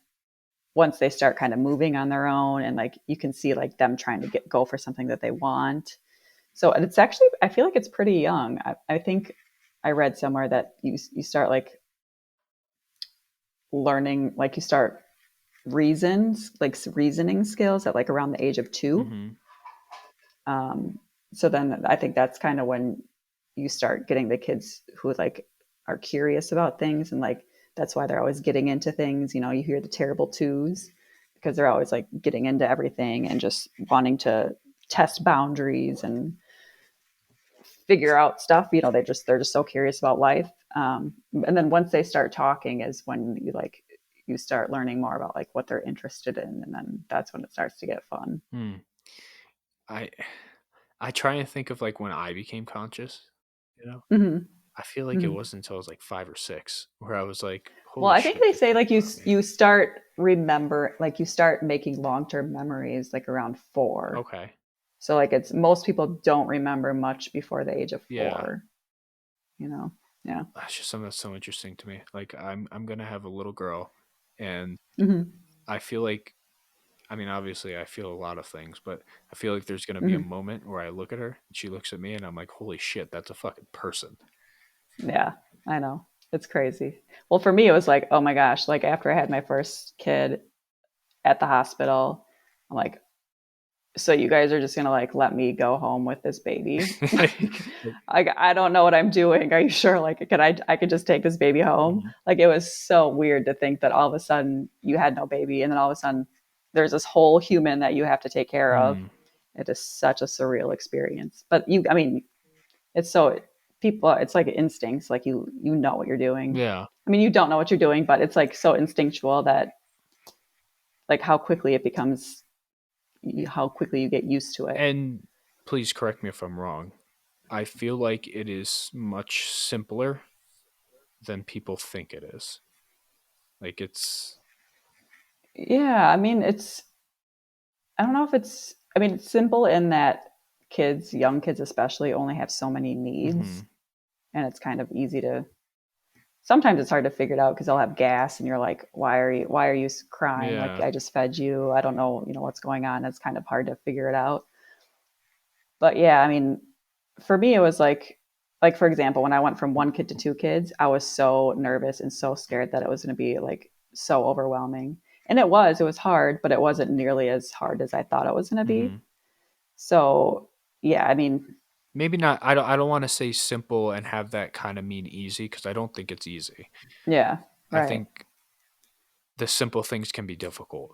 once they start kind of moving on their own and like you can see like them trying to go for something that they want. So it's actually, I feel like it's pretty young. I think I read somewhere that you start like learning, like you start reasoning skills at like around the age of 2. Hmm. um, so then I think that's kind of when you start getting the kids who like are curious about things and like that's why they're always getting into things. You know, you hear the terrible twos because they're always like getting into everything and just wanting to test boundaries and figure out stuff. You know, they're just so curious about life. And then once they start talking is when you start learning more about like what they're interested in, and then that's when it starts to get fun. I try and think of like when I became conscious, you know. Mm-hmm. I feel like it wasn't until I was like 5 or 6 where I was like, Well, holy I think shit, they this say like thing's about me. you start you start making long-term memories like around 4. Okay. So like it's most people don't remember much before the age of Yeah. 4. You know. Yeah. That's just something that's so interesting to me. Like I'm gonna have a little girl, and Mm-hmm. I feel like, I mean, obviously I feel a lot of things, but I feel like there's gonna be a Mm-hmm. moment where I look at her and she looks at me and I'm like, holy shit, that's a fucking person. Yeah, I know. It's crazy. Well, for me, it was like, oh my gosh, like after I had my first kid at the hospital, I'm like, so you guys are just gonna like let me go home with this baby? I don't know what I'm doing. Are you sure? Like, I could just take this baby home? Mhm. Like, it was so weird to think that all of a sudden you had no baby, and then all of a sudden there's this whole human that you have to take care of. It is such a surreal experience. But I mean, it's so people. It's like instincts. Like you know what you're doing. Yeah. I mean, you don't know what you're doing, but it's like so instinctual that like how quickly it becomes, how quickly you get used to it. And please correct me if I'm wrong. I feel like it is much simpler than people think it is. Like it's Yeah, I mean, I don't know if I mean, it's simple in that young kids especially, only have so many needs. And it's kind of easy sometimes it's hard to figure it out because they'll have gas and you're like, why are you crying? Like, yeah. I just fed you. I don't know, what's going on. It's kind of hard to figure it out. But yeah, I mean, for me, it was like, for example, when I went from 1 kid to 2 kids, I was so nervous and so scared that it was going to be like so overwhelming. And it was hard, but it wasn't nearly as hard as I thought it was going to be. So yeah, I mean, Maybe not. I don't want to say simple and have that kind of mean easy, because I don't think it's easy. yeah, I right. think the simple things can be difficult.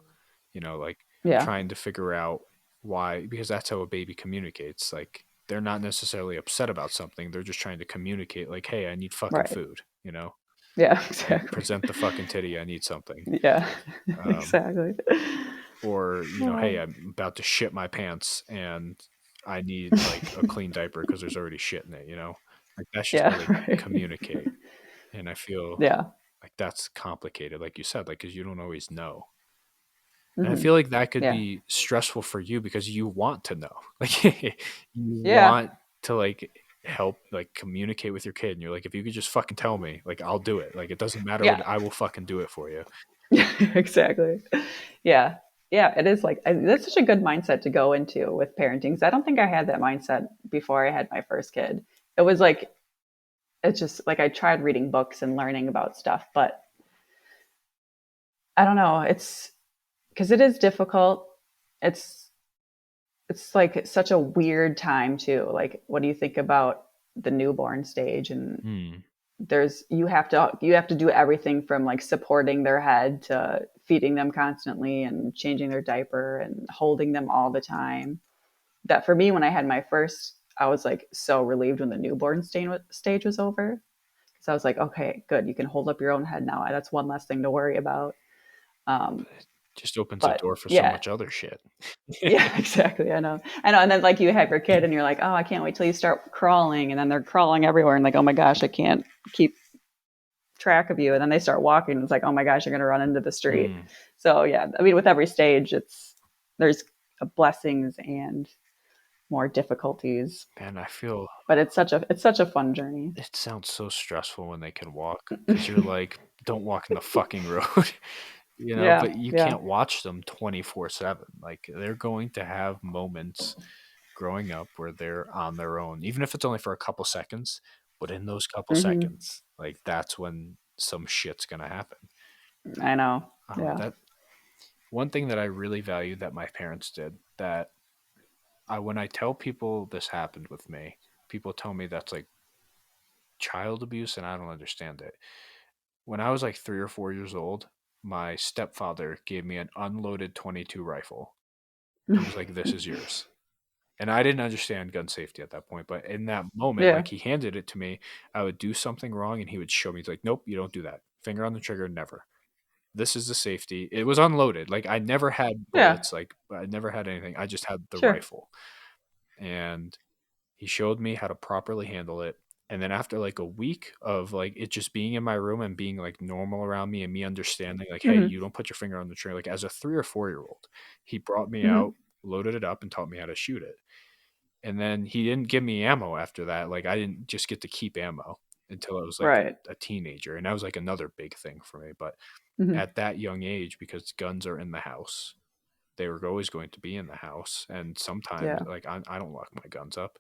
Like Yeah. trying to figure out why, because that's how a baby communicates. Like they're not necessarily upset about something. They're just trying to communicate like, hey, I need fucking Right. food. Yeah, Like exactly. present the fucking titty, I need something. Yeah, Um, exactly. or, hey, I'm about to shit my pants and I need like a clean diaper because there's already shit in it. Like that's just Yeah, how they right. communicate. And I feel Yeah. like that's complicated, like you said, like, because you don't always know. And I Hmm. feel like that could Yeah. be stressful for you because you want to know. Like you Yeah. want to like help like communicate with your kid. And you're like, if you could just fucking tell me, like I'll do it. Like it doesn't matter Yeah. what, I will fucking do it for you. Exactly. Yeah. Yeah. It is like, that's such a good mindset to go into with parenting. 'Cause I don't think I had that mindset before I had my first kid. It was like, it's just like I tried reading books and learning about stuff, but I don't know. It's because it is difficult. It's, it's like such a weird time too. Like, what do you think about the newborn stage? And Hmm. you have to do everything from like supporting their head to feeding them constantly and changing their diaper and holding them all the time. That for me, when I had my first, I was like so relieved when the newborn stage was over, because I was like, okay, good, you can hold up your own head now. That's one less thing to worry about. um, Just opens a but door for so yeah. much other shit. Yeah, exactly. I know. And then like you have your kid and you're like, oh, I can't wait till you start crawling. And then they're crawling everywhere. And like, oh my gosh, I can't keep track of you. And then they start walking. And it's like, oh my gosh, you're going to run into the street. Hmm. So yeah, I mean, with every stage, there's blessings and more difficulties, Man, I feel but it's such a fun journey. it sounds so stressful when they can walk, because you're like, don't walk in the fucking road. Yeah. But you Yeah. can't watch them 24/7. Like they're going to have moments growing up where they're on their own, even if it's only for a couple seconds. But in those couple Hmm. seconds, like that's when some shit's gonna happen. I know. Yeah. That one thing that I really value that my parents did, that when I tell people this happened with me, people tell me that's like child abuse, and I don't understand it. When I was like 3 or 4 years old, my stepfather gave me an unloaded 22 rifle and was like, "This is yours." And I didn't understand gun safety at that point, but in that moment, Yeah. like he handed it to me, I would do something wrong and he would show me, he's like, "Nope, you don't do that. Finger on the trigger, never. This is the safety." It was unloaded. Like I never had Yeah. bullets, like I never had anything. I just had the Sure. rifle. And he showed me how to properly handle it. And then after like a week of like it just being in my room and being like normal around me and me understanding like, hey, Mm-hmm. you don't put your finger on the trigger. Like as a 3 or 4 year old, he brought me Mm-hmm. out, loaded it up, and taught me how to shoot it. And then he didn't give me ammo after that. Like I didn't just get to keep ammo until I was like Right. a teenager. And that was like another big thing for me. But Mm-hmm. at that young age, because guns are in the house, they were always going to be in the house. And sometimes Yeah. like I don't lock my guns up.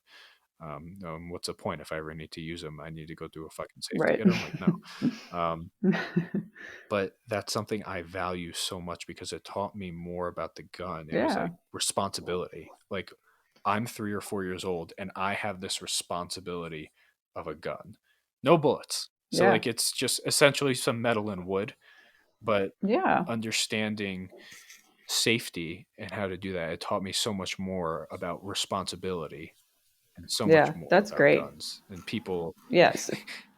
What's the point if I ever need to use them? I need to go do a fucking safe to Right. get them. Like, no. But that's something I value so much because it taught me more about the gun. It was Yeah. like responsibility. Like I'm 3 or 4 years old and I have this responsibility of a gun. No bullets. So Yeah. like it's just essentially some metal and wood, but Yeah. understanding safety and how to do that, it taught me so much more about responsibility and so much Yeah. more That's about great. guns. And people Yes.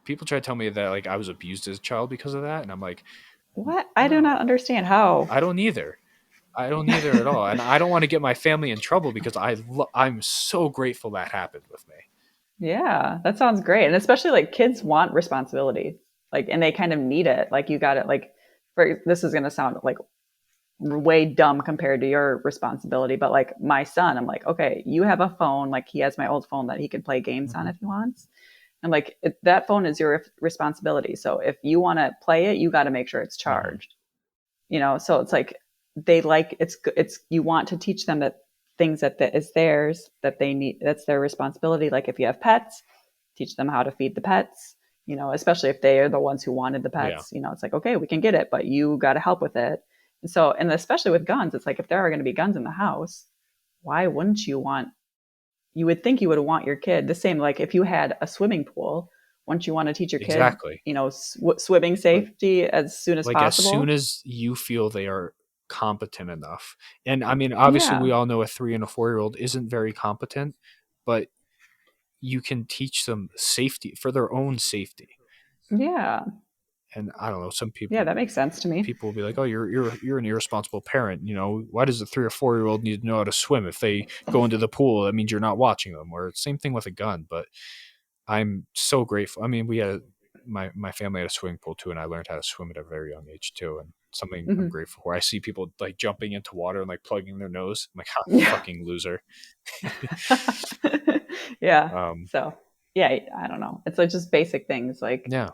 people try to tell me that like I was abused as a child because of that, and I'm like, What? I do not no, understand how. I don't either. I don't either at all, and I don't want to get my family in trouble because I'm so grateful that happened with me. Yeah, that sounds great. And especially like kids want responsibility. Like and they kind of need it. Like you got it like for this is going to sound like way dumb compared to your responsibility, but like my son, I'm like, okay, you have a phone, like he has my old phone that he can play games on Mm-hmm. if he wants. I'm like, that phone is your responsibility. So if you want to play it, you got to make sure it's Mm-hmm. charged. So it's like they like it's you want to teach them that things that is theirs that they need, that's their responsibility. Like if you have pets, teach them how to feed the pets, especially if they are the ones who wanted the Yeah, pets. It's like, okay, we can get it, but you got to help with it. And so, and especially with guns, it's like if there are going to be guns in the house, why wouldn't you would think you would want your kid the same, like if you had a swimming pool, wouldn't you want to teach your kid, exactly. swimming safety as soon as Like as soon possible? as you feel they are competent enough, and I mean, obviously, Yeah. we all know a 3 and a 4 year old isn't very competent, but you can teach them safety for their own safety. Yeah. And I don't know, some Yeah, people that makes sense to me. people will be like, "Oh, you're an irresponsible parent." Why does a 3 or 4 year old need to know how to swim? If they go into the pool, that means you're not watching them. Or same thing with a gun. But I'm so grateful. I mean, we had my family had a swimming pool too, and I learned how to swim at a very young age too. And something I'm Hmm. grateful for. I see people like jumping into water and like plugging their nose. I'm like, "Ha, Yeah. fucking loser." Yeah. um, So, yeah, I don't know. It's like just basic things like, yeah,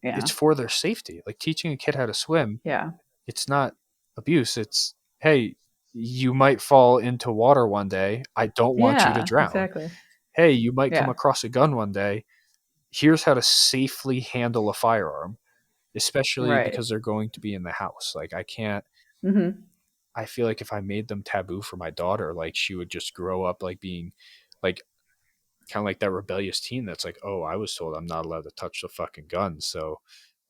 yeah. it's for their safety. Like teaching a kid how to swim, Yeah. it's not abuse. It's, hey, you might fall into water one day. I don't want you to Yeah, drown. exactly. Hey, you might come Yeah. across a gun one day. Here's how to safely handle a firearm, especially Right. because they're going to be in the house. Like I can't, Hmm. I feel like if I made them taboo for my daughter, like she would just grow up like being like kind of like that rebellious teen that's like, oh, I was told I'm not allowed to touch the fucking guns. So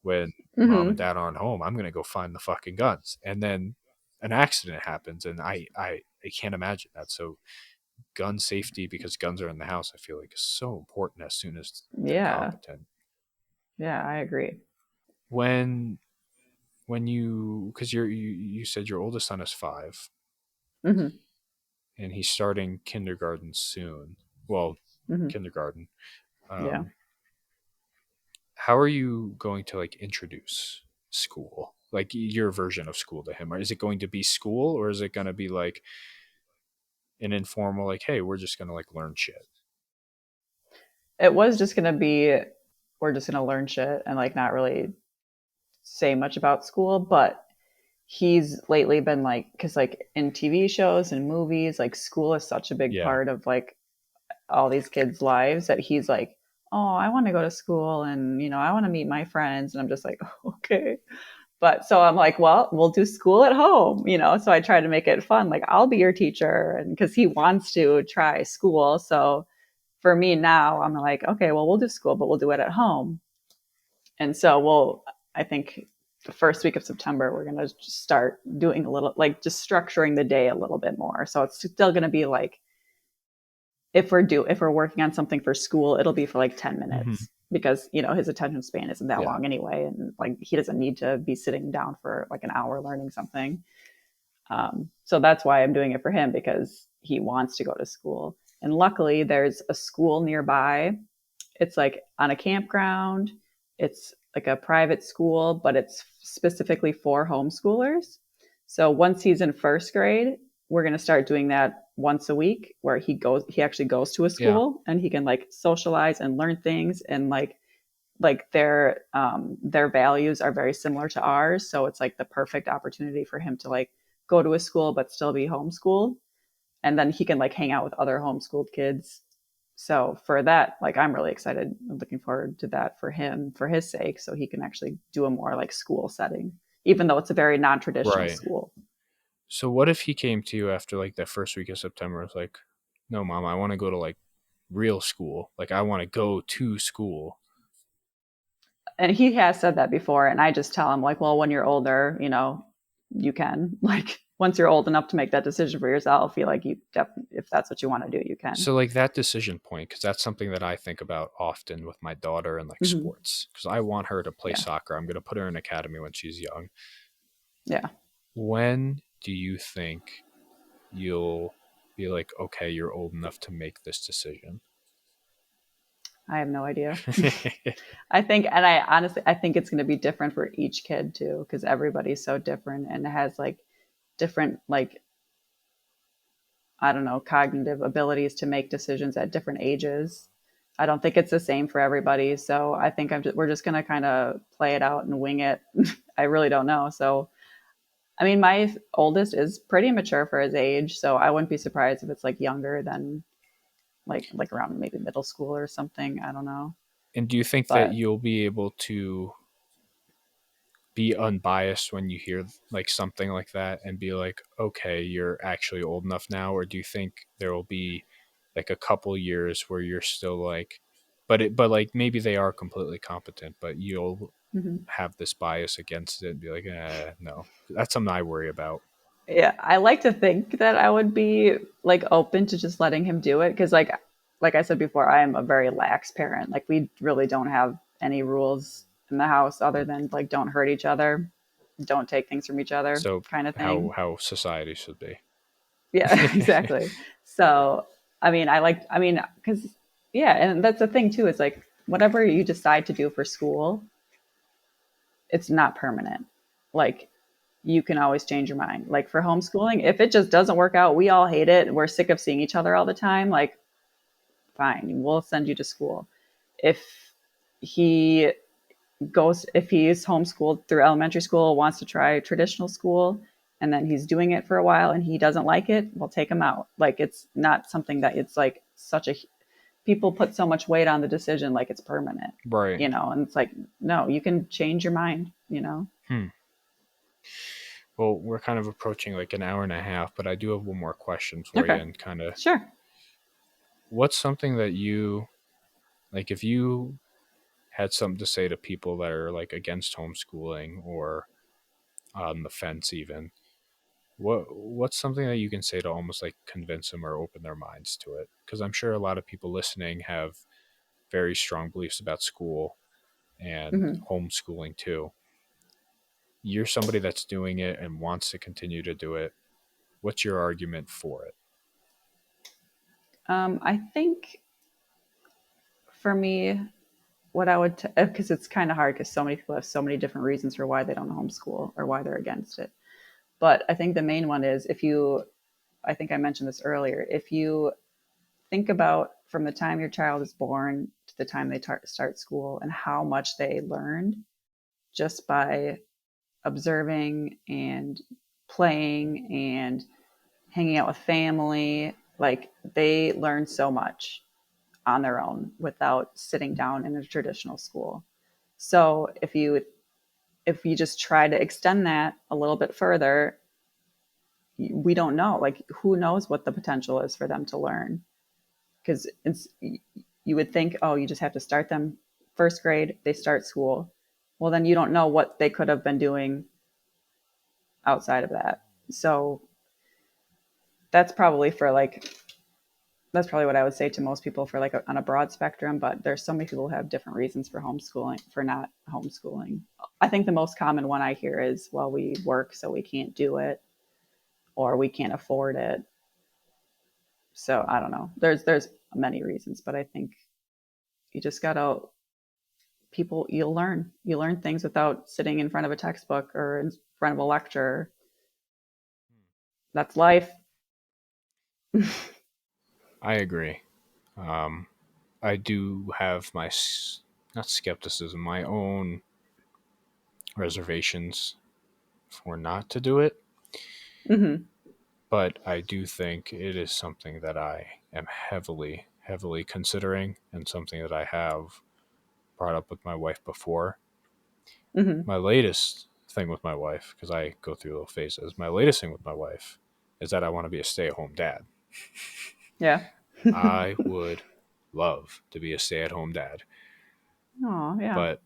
when mom and Hmm. dad aren't home, I'm gonna go find the fucking guns. And then an accident happens, and I can't imagine that. So gun safety, because guns are in the house, I feel like is so important as soon as they're Yeah. competent. Yeah, I agree. When because you said your oldest son is 5 Hmm. and he's starting kindergarten soon. Well, Hmm. kindergarten. Yeah. How are you going to like introduce school, like your version of school to him? Or is it going to be school, or is it going to be like an informal, like, hey, we're just going to like learn shit? It was just going to be, we're just going to learn shit and like not really say much about school, but he's lately been like, because like in TV shows and movies, like school is such a big Yeah. part of like all these kids' lives that he's like, oh, I want to go to school and, I want to meet my friends. And I'm just like, okay. But so I'm like, well, we'll do school at home, So I try to make it fun. Like, I'll be your teacher. And because he wants to try school. So for me now, I'm like, okay, well, we'll do school, but we'll do it at home. And so I think the first week of September, we're going to start doing a little, like just structuring the day a little bit more. So it's still going to be like, if we're working on something for school, it'll be for like 10 minutes because, his attention span isn't that long anyway. And like, he doesn't need to be sitting down for like an hour learning something. So that's why I'm doing it for him, because he wants to go to school. And luckily there's a school nearby. It's like on a campground. It's like a private school, but it's specifically for homeschoolers. So once he's in first grade, we're going to start doing that once a week, where he actually goes to a school and he can like socialize and learn things, and like their values are very similar to ours. So it's like the perfect opportunity for him to like go to a school, but still be homeschooled. And then he can like hang out with other homeschooled kids. So for that, like, I'm really excited. I'm looking forward to that for him, for his sake, so he can actually do a more like school setting, even though it's a very non-traditional school. So what if he came to you after like that first week of September? It's like, no, Mom, I want to go to like real school. Like, I want to go to school. And he has said that before. And I just tell him like, well, when you're older, you can, like, once you're old enough to make that decision for yourself, feel like if that's what you want to do, you can. So like that decision point, because that's something that I think about often with my daughter and like sports, because I want her to play soccer. I'm going to put her in academy when she's young. Yeah. When do you think you'll be like, okay, you're old enough to make this decision? I have no idea. I think it's going to be different for each kid too, because everybody's so different and has like different, like, I don't know, cognitive abilities to make decisions at different ages. I don't think it's the same for everybody. So I think we're just going to kind of play it out and wing it. I really don't know. So, I mean, my oldest is pretty mature for his age. So I wouldn't be surprised if it's like younger than like around maybe middle school or something. I don't know. And do you think that you'll be able to be unbiased when you hear like something like that and be like, okay, you're actually old enough now? Or do you think there will be like a couple years where you're still like, but like maybe they are completely competent, but you'll have this bias against it and be like, no, that's something I worry about. Yeah, I like to think that I would be like open to just letting him do it, because like I said before, I am a very lax parent. Like, we really don't have any rules in the house other than like, don't hurt each other, don't take things from each other, so kind of thing. How society should be. Yeah, exactly. So because and that's the thing too, is like, whatever you decide to do for school, it's not permanent. Like, you can always change your mind. Like for homeschooling, if it just doesn't work out, we all hate it, we're sick of seeing each other all the time, like, fine, we'll send you to school. If he's homeschooled through elementary school, wants to try traditional school, and then he's doing it for a while and he doesn't like it, we'll take him out. Like, it's not something that it's like people put so much weight on the decision like it's permanent, right? And it's like, no, you can change your mind. Well, we're kind of approaching like an hour and a half, but I do have one more question for you, and kind of sure. What's something that you like, if you had something to say to people that are like against homeschooling or on the fence even, what's something that you can say to almost like convince them or open their minds to it? Because I'm sure a lot of people listening have very strong beliefs about school and homeschooling too. You're somebody that's doing it and wants to continue to do it. What's your argument for it? I think for me, what I would, because it's kind of hard because so many people have so many different reasons for why they don't homeschool or why they're against it. But I think the main one is, I think I mentioned this earlier, if you think about from the time your child is born to the time they start school and how much they learned just by observing and playing and hanging out with family, like, they learn so much on their own without sitting down in a traditional school. So if you just try to extend that a little bit further, we don't know, like, who knows what the potential is for them to learn. Because you would think, oh, you just have to start them first grade, they start school, well, then you don't know what they could have been doing outside of that. So that's probably for like, that's probably what I would say to most people for like on a broad spectrum, but there's so many people who have different reasons for homeschooling, for not homeschooling. I think the most common one I hear is, well, we work, so we can't do it, or we can't afford it. So I don't know. There's many reasons, but I think you just gotta, people, you learn things without sitting in front of a textbook or in front of a lecture. That's life. I agree. I do have my not skepticism, my own reservations for not to do it, Mm-hmm. but I do think it is something that I am heavily considering, and something that I have brought up with my wife before. Mm-hmm. My latest thing with my wife, because I go through little phases, my latest thing with my wife is that I want to be a stay-at-home dad. Yeah. I would love to be a stay-at-home dad, Oh, yeah. but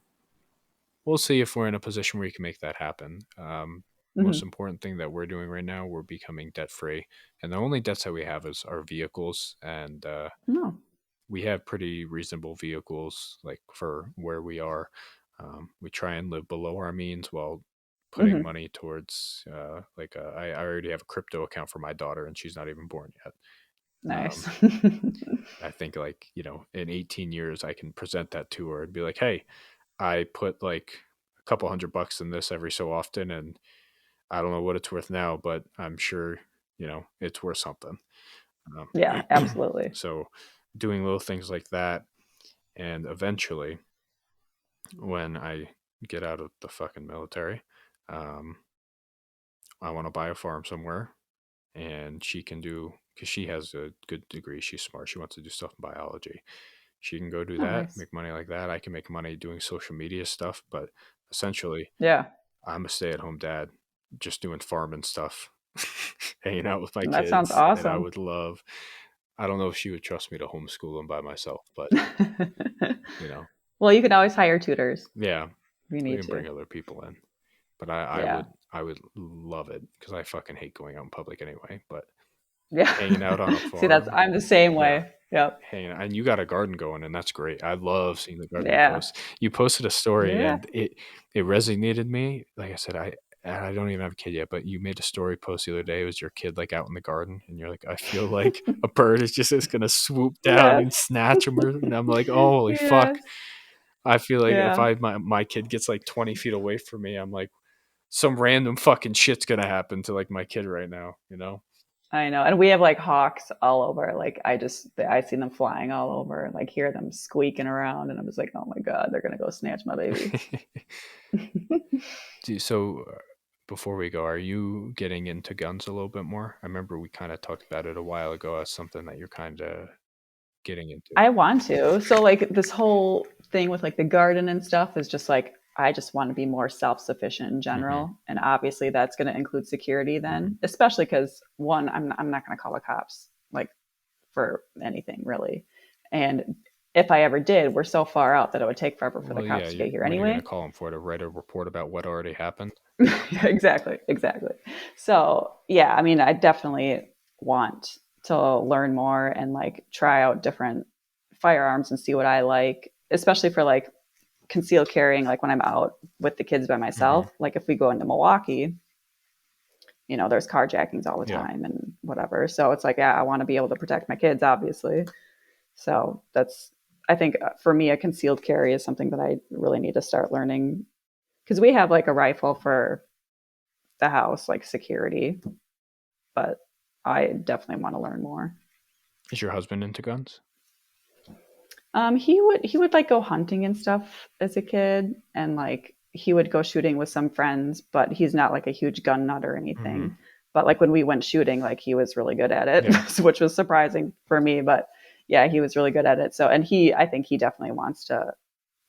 we'll see if we're in a position where we can make that happen. Most Mm-hmm. important thing that we're doing right now, we're becoming debt free, and the only debts that we have is our vehicles, and No. we have pretty reasonable vehicles, like for where we are. We try and live below our means while putting Mm-hmm. money towards I already have a crypto account for my daughter, and she's not even born yet. Nice. I think in 18 years I can present that to her and be like, hey, I put like a couple $100 in this every so often, and I don't know what it's worth now, but I'm sure it's worth something. Yeah, absolutely. So doing little things like that, and eventually when I get out of the fucking military, um, I want to buy a farm somewhere, and she can do, because she has a good degree, she's smart, she wants to do stuff in biology. She can go do Oh, that, nice. make money like that. I can make money doing social media stuff, but essentially Yeah. I'm a stay-at-home dad, just doing farming stuff, hanging out with my That sounds kids, and I awesome. would love. I don't know if she would trust me to homeschool them by myself, but you know, Well, you can always hire tutors yeah, if you we need can to. bring other people in. But I Yeah. would love it, because I fucking hate going out in public anyway. But Yeah. hanging out on a See, that's, farm, I'm the same yeah, way. Yep. hanging out, and you got a garden going, and that's great. I love seeing the garden you Yeah. post. You posted a story, Yeah. and it resonated me. Like I said, I don't even have a kid yet, but you made a story post the other day. It was your kid like out in the garden, and you're like, I feel like a bird is gonna swoop down Yes. and snatch him, and I'm like, oh, holy fuck. Yes. I feel like if Yeah. my kid gets like 20 feet away from me, I'm like, some random fucking shit's gonna happen to like my kid right now, you know? I know. And we have like hawks all over. Like I see them flying all over and like hear them squeaking around. And I'm just like, oh my God, they're going to go snatch my baby. So before we go, are you getting into guns a little bit more? I remember we kind of talked about it a while ago as something that you're kind of getting into. I want to. So like this whole thing with like the garden and stuff is just like, I just want to be more self-sufficient in Mm-hmm. general. And obviously that's going to include security Mm-hmm. then, especially because one, I'm not going to call the cops like for anything really. And if I ever did, we're so far out that it would take forever for the Well, yeah, cops to get here when you're gonna anyway. call them for to write a report about what already happened. Exactly. So yeah, I mean, I definitely want to learn more and like try out different firearms and see what I like, especially for like concealed carrying, like when I'm out with the kids by Mm-hmm. myself. Like if we go into Milwaukee, there's carjackings all the Yeah, time and whatever. So it's like, yeah, I want to be able to protect my kids, obviously. So that's, I think for me, a concealed carry is something that I really need to start learning because we have like a rifle for the house, like security, but I definitely want to learn more. is your husband into guns? He would like go hunting and stuff as a kid, and like he would go shooting with some friends, but he's not like a huge gun nut or Mm-hmm. anything. But like when we went shooting, like he was really good at it, Yeah. which was surprising for me. But yeah, he was really good at it. So, and I think he definitely wants to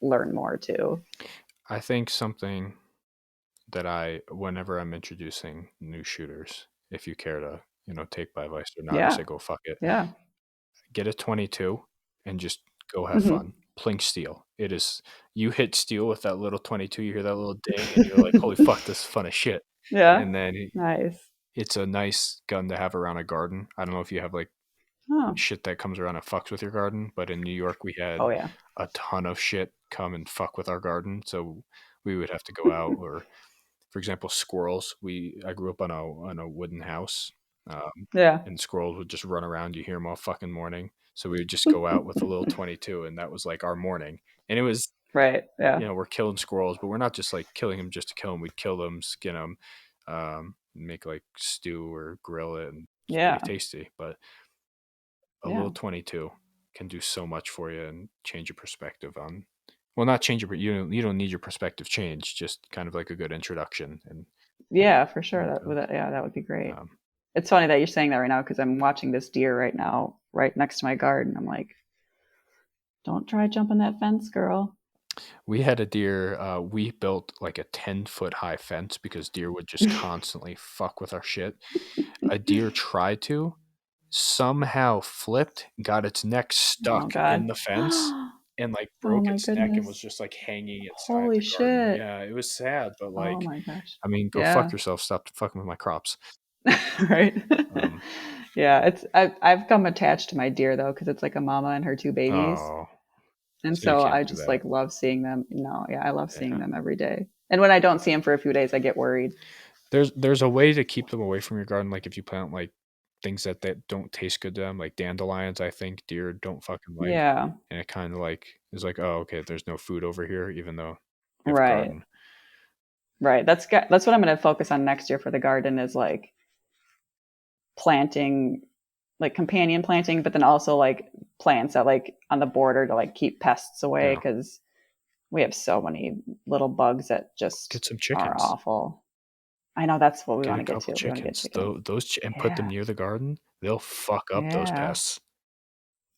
learn more too. I think something that whenever I'm introducing new shooters, if you care to, take my advice or not, I Yeah, say go fuck it. yeah, Get a 22 and just go have hmm fun. plink steel. It is, you hit steel with that little 22, you hear that little ding, and you're like, holy fuck, this is fun as shit. Yeah. And then Nice. it's a nice gun to have around a garden. I don't know if you have like shit that comes around and fucks with your garden, but in New York we had a ton of shit come and fuck with our garden, so we would have to go out. Or for example, squirrels. I grew up on a wooden house, and squirrels would just run around. You hear them all fucking morning, so we would just go out with a little 22, and that was like our morning. And it was right. Yeah. You know, we're killing squirrels, but we're not just like killing them just to kill them. We'd kill them, skin them, make like stew or grill it, and it's pretty tasty. But a little 22 can do so much for you and change your perspective on. Well, not change your, you don't need your perspective changed. Just kind of like a good introduction. And yeah, for sure. That would be great. It's funny that you're saying that right now, because I'm watching this deer right now, right next to my garden. I'm like, don't try jumping that fence, girl. We had a deer. We built like a 10-foot high fence because deer would just constantly fuck with our shit. A deer tried to, somehow flipped, got its neck stuck in the fence, and like broke its neck and was just like hanging inside Holy the garden. shit. Yeah, it was sad, but like, oh my gosh. I mean, go fuck yourself. Stop fucking with my crops. Right. Yeah, I've come attached to my deer though, because it's like a mama and her two babies. Oh, and so I just like love seeing them. I love seeing them every day. And when I don't see them for a few days, I get worried. There's a way to keep them away from your garden. Like if you plant like things that don't taste good to them, like dandelions, I think deer don't fucking like. Yeah. And it kind of like is like, oh, okay, there's no food over here, even though you have right. garden. Right. That's what I'm going to focus on next year for the garden, is like planting, like companion planting, but then also like plants that like on the border to like keep pests away, because we have so many little bugs that just get some chickens. Are awful. I know, that's what we want to get to. Chickens. We want to get chickens. Those and put them near the garden. They'll fuck up those pests.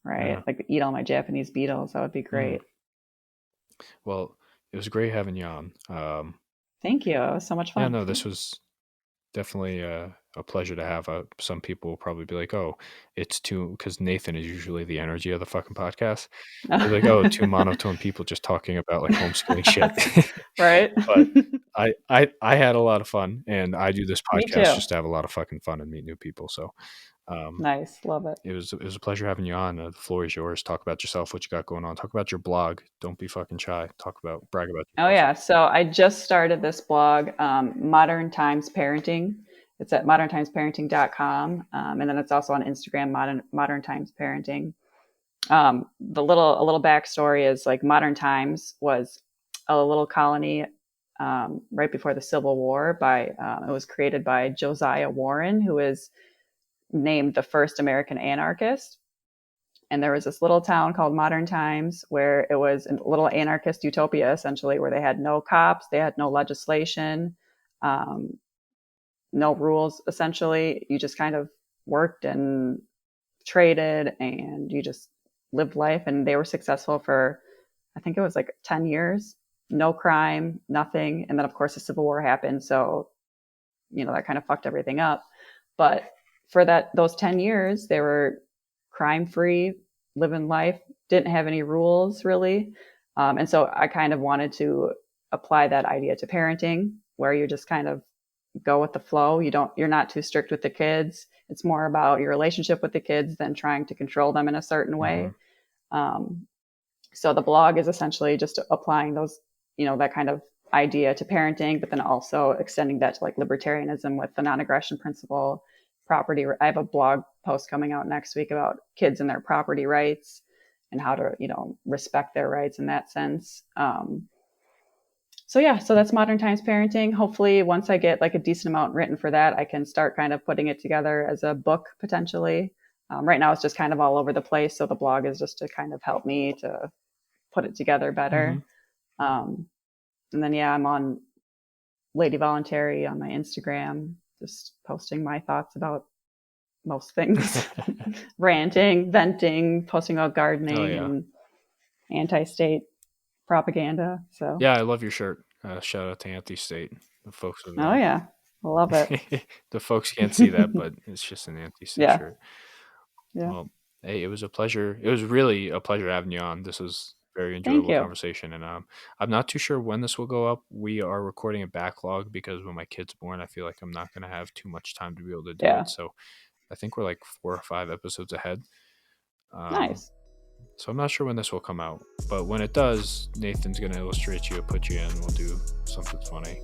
Right. Yeah. Like eat all my Japanese beetles. That would be great. Well, it was great having you on. Thank you. It was so much fun. Yeah, no, this was definitely a pleasure to have. Some people will probably be like, oh, it's too, because Nathan is usually the energy of the fucking podcast. They're like, oh, two monotone people just talking about like homeschooling shit. Right. But I had a lot of fun, and I do this podcast just to have a lot of fucking fun and meet new people. So nice. Love it. It was a pleasure having you on. The floor is yours. Talk about yourself, what you got going on. Talk about your blog. Don't be fucking shy. Brag about yourself. Oh yeah. So I just started this blog, Modern Times Parenting. It's at moderntimesparenting.com. And then it's also on Instagram, Modern Times Parenting. A little backstory is like Modern Times was a little colony right before the Civil War. It was created by Josiah Warren, who is named the first American anarchist. And there was this little town called Modern Times where it was a little anarchist utopia, essentially, where they had no cops, they had no legislation, no rules, essentially. You just kind of worked and traded and you just lived life. And they were successful for, I think it was like 10 years, no crime, nothing. And then of course the Civil War happened. So, that kind of fucked everything up. But for those 10 years, they were crime-free, living life, didn't have any rules really. And so I kind of wanted to apply that idea to parenting, where you just kind of go with the flow. You're not too strict with the kids. It's more about your relationship with the kids than trying to control them in a certain way. So the blog is essentially just applying those, that kind of idea to parenting, but then also extending that to like libertarianism with the non-aggression principle, property. I have a blog post coming out next week about kids and their property rights and how to, respect their rights in that sense. So that's Modern Times Parenting. Hopefully once I get like a decent amount written for that, I can start kind of putting it together as a book potentially. Right now it's just kind of all over the place. So the blog is just to kind of help me to put it together better. And then, I'm on Lady Voluntary on my Instagram, just posting my thoughts about most things, ranting, venting, posting about gardening and anti-state propaganda. So yeah, I love your shirt. Shout out to anti-state. The folks. Oh yeah, I love it. The folks can't see that, but it's just an anti-state shirt. Yeah. Well, hey, it was a pleasure. It was really a pleasure having you on. This was very enjoyable you. conversation. And I'm not too sure when this will go up. We are recording a backlog because when my kid's born, I feel like I'm not going to have too much time to be able to do Yeah. it. So I think we're like 4 or 5 episodes ahead. Nice. So I'm not sure when this will come out, but when it does, Nathan's going to illustrate you, put you in, we'll do something funny.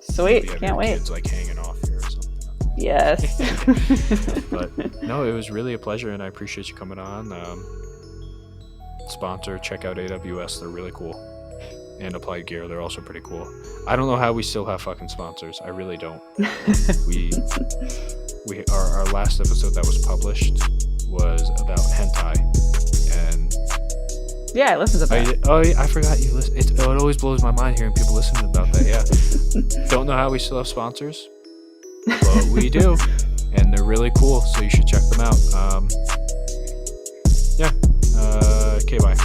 Sweet. Maybe have Can't your wait. kids like hanging off here or something. Yes. But no, it was really a pleasure, and I appreciate you coming on. Sponsor, check out AWS. They're really cool. And Applied Gear, they're also pretty cool. I don't know how we still have fucking sponsors. I really don't. Our last episode that was published was about hentai, and Yeah, I listened to that. yeah, I forgot you listen. It always blows my mind hearing people listening about that. Yeah, don't know how we still have sponsors, but we do, and they're really cool. So you should check them out. Yeah. Okay, bye.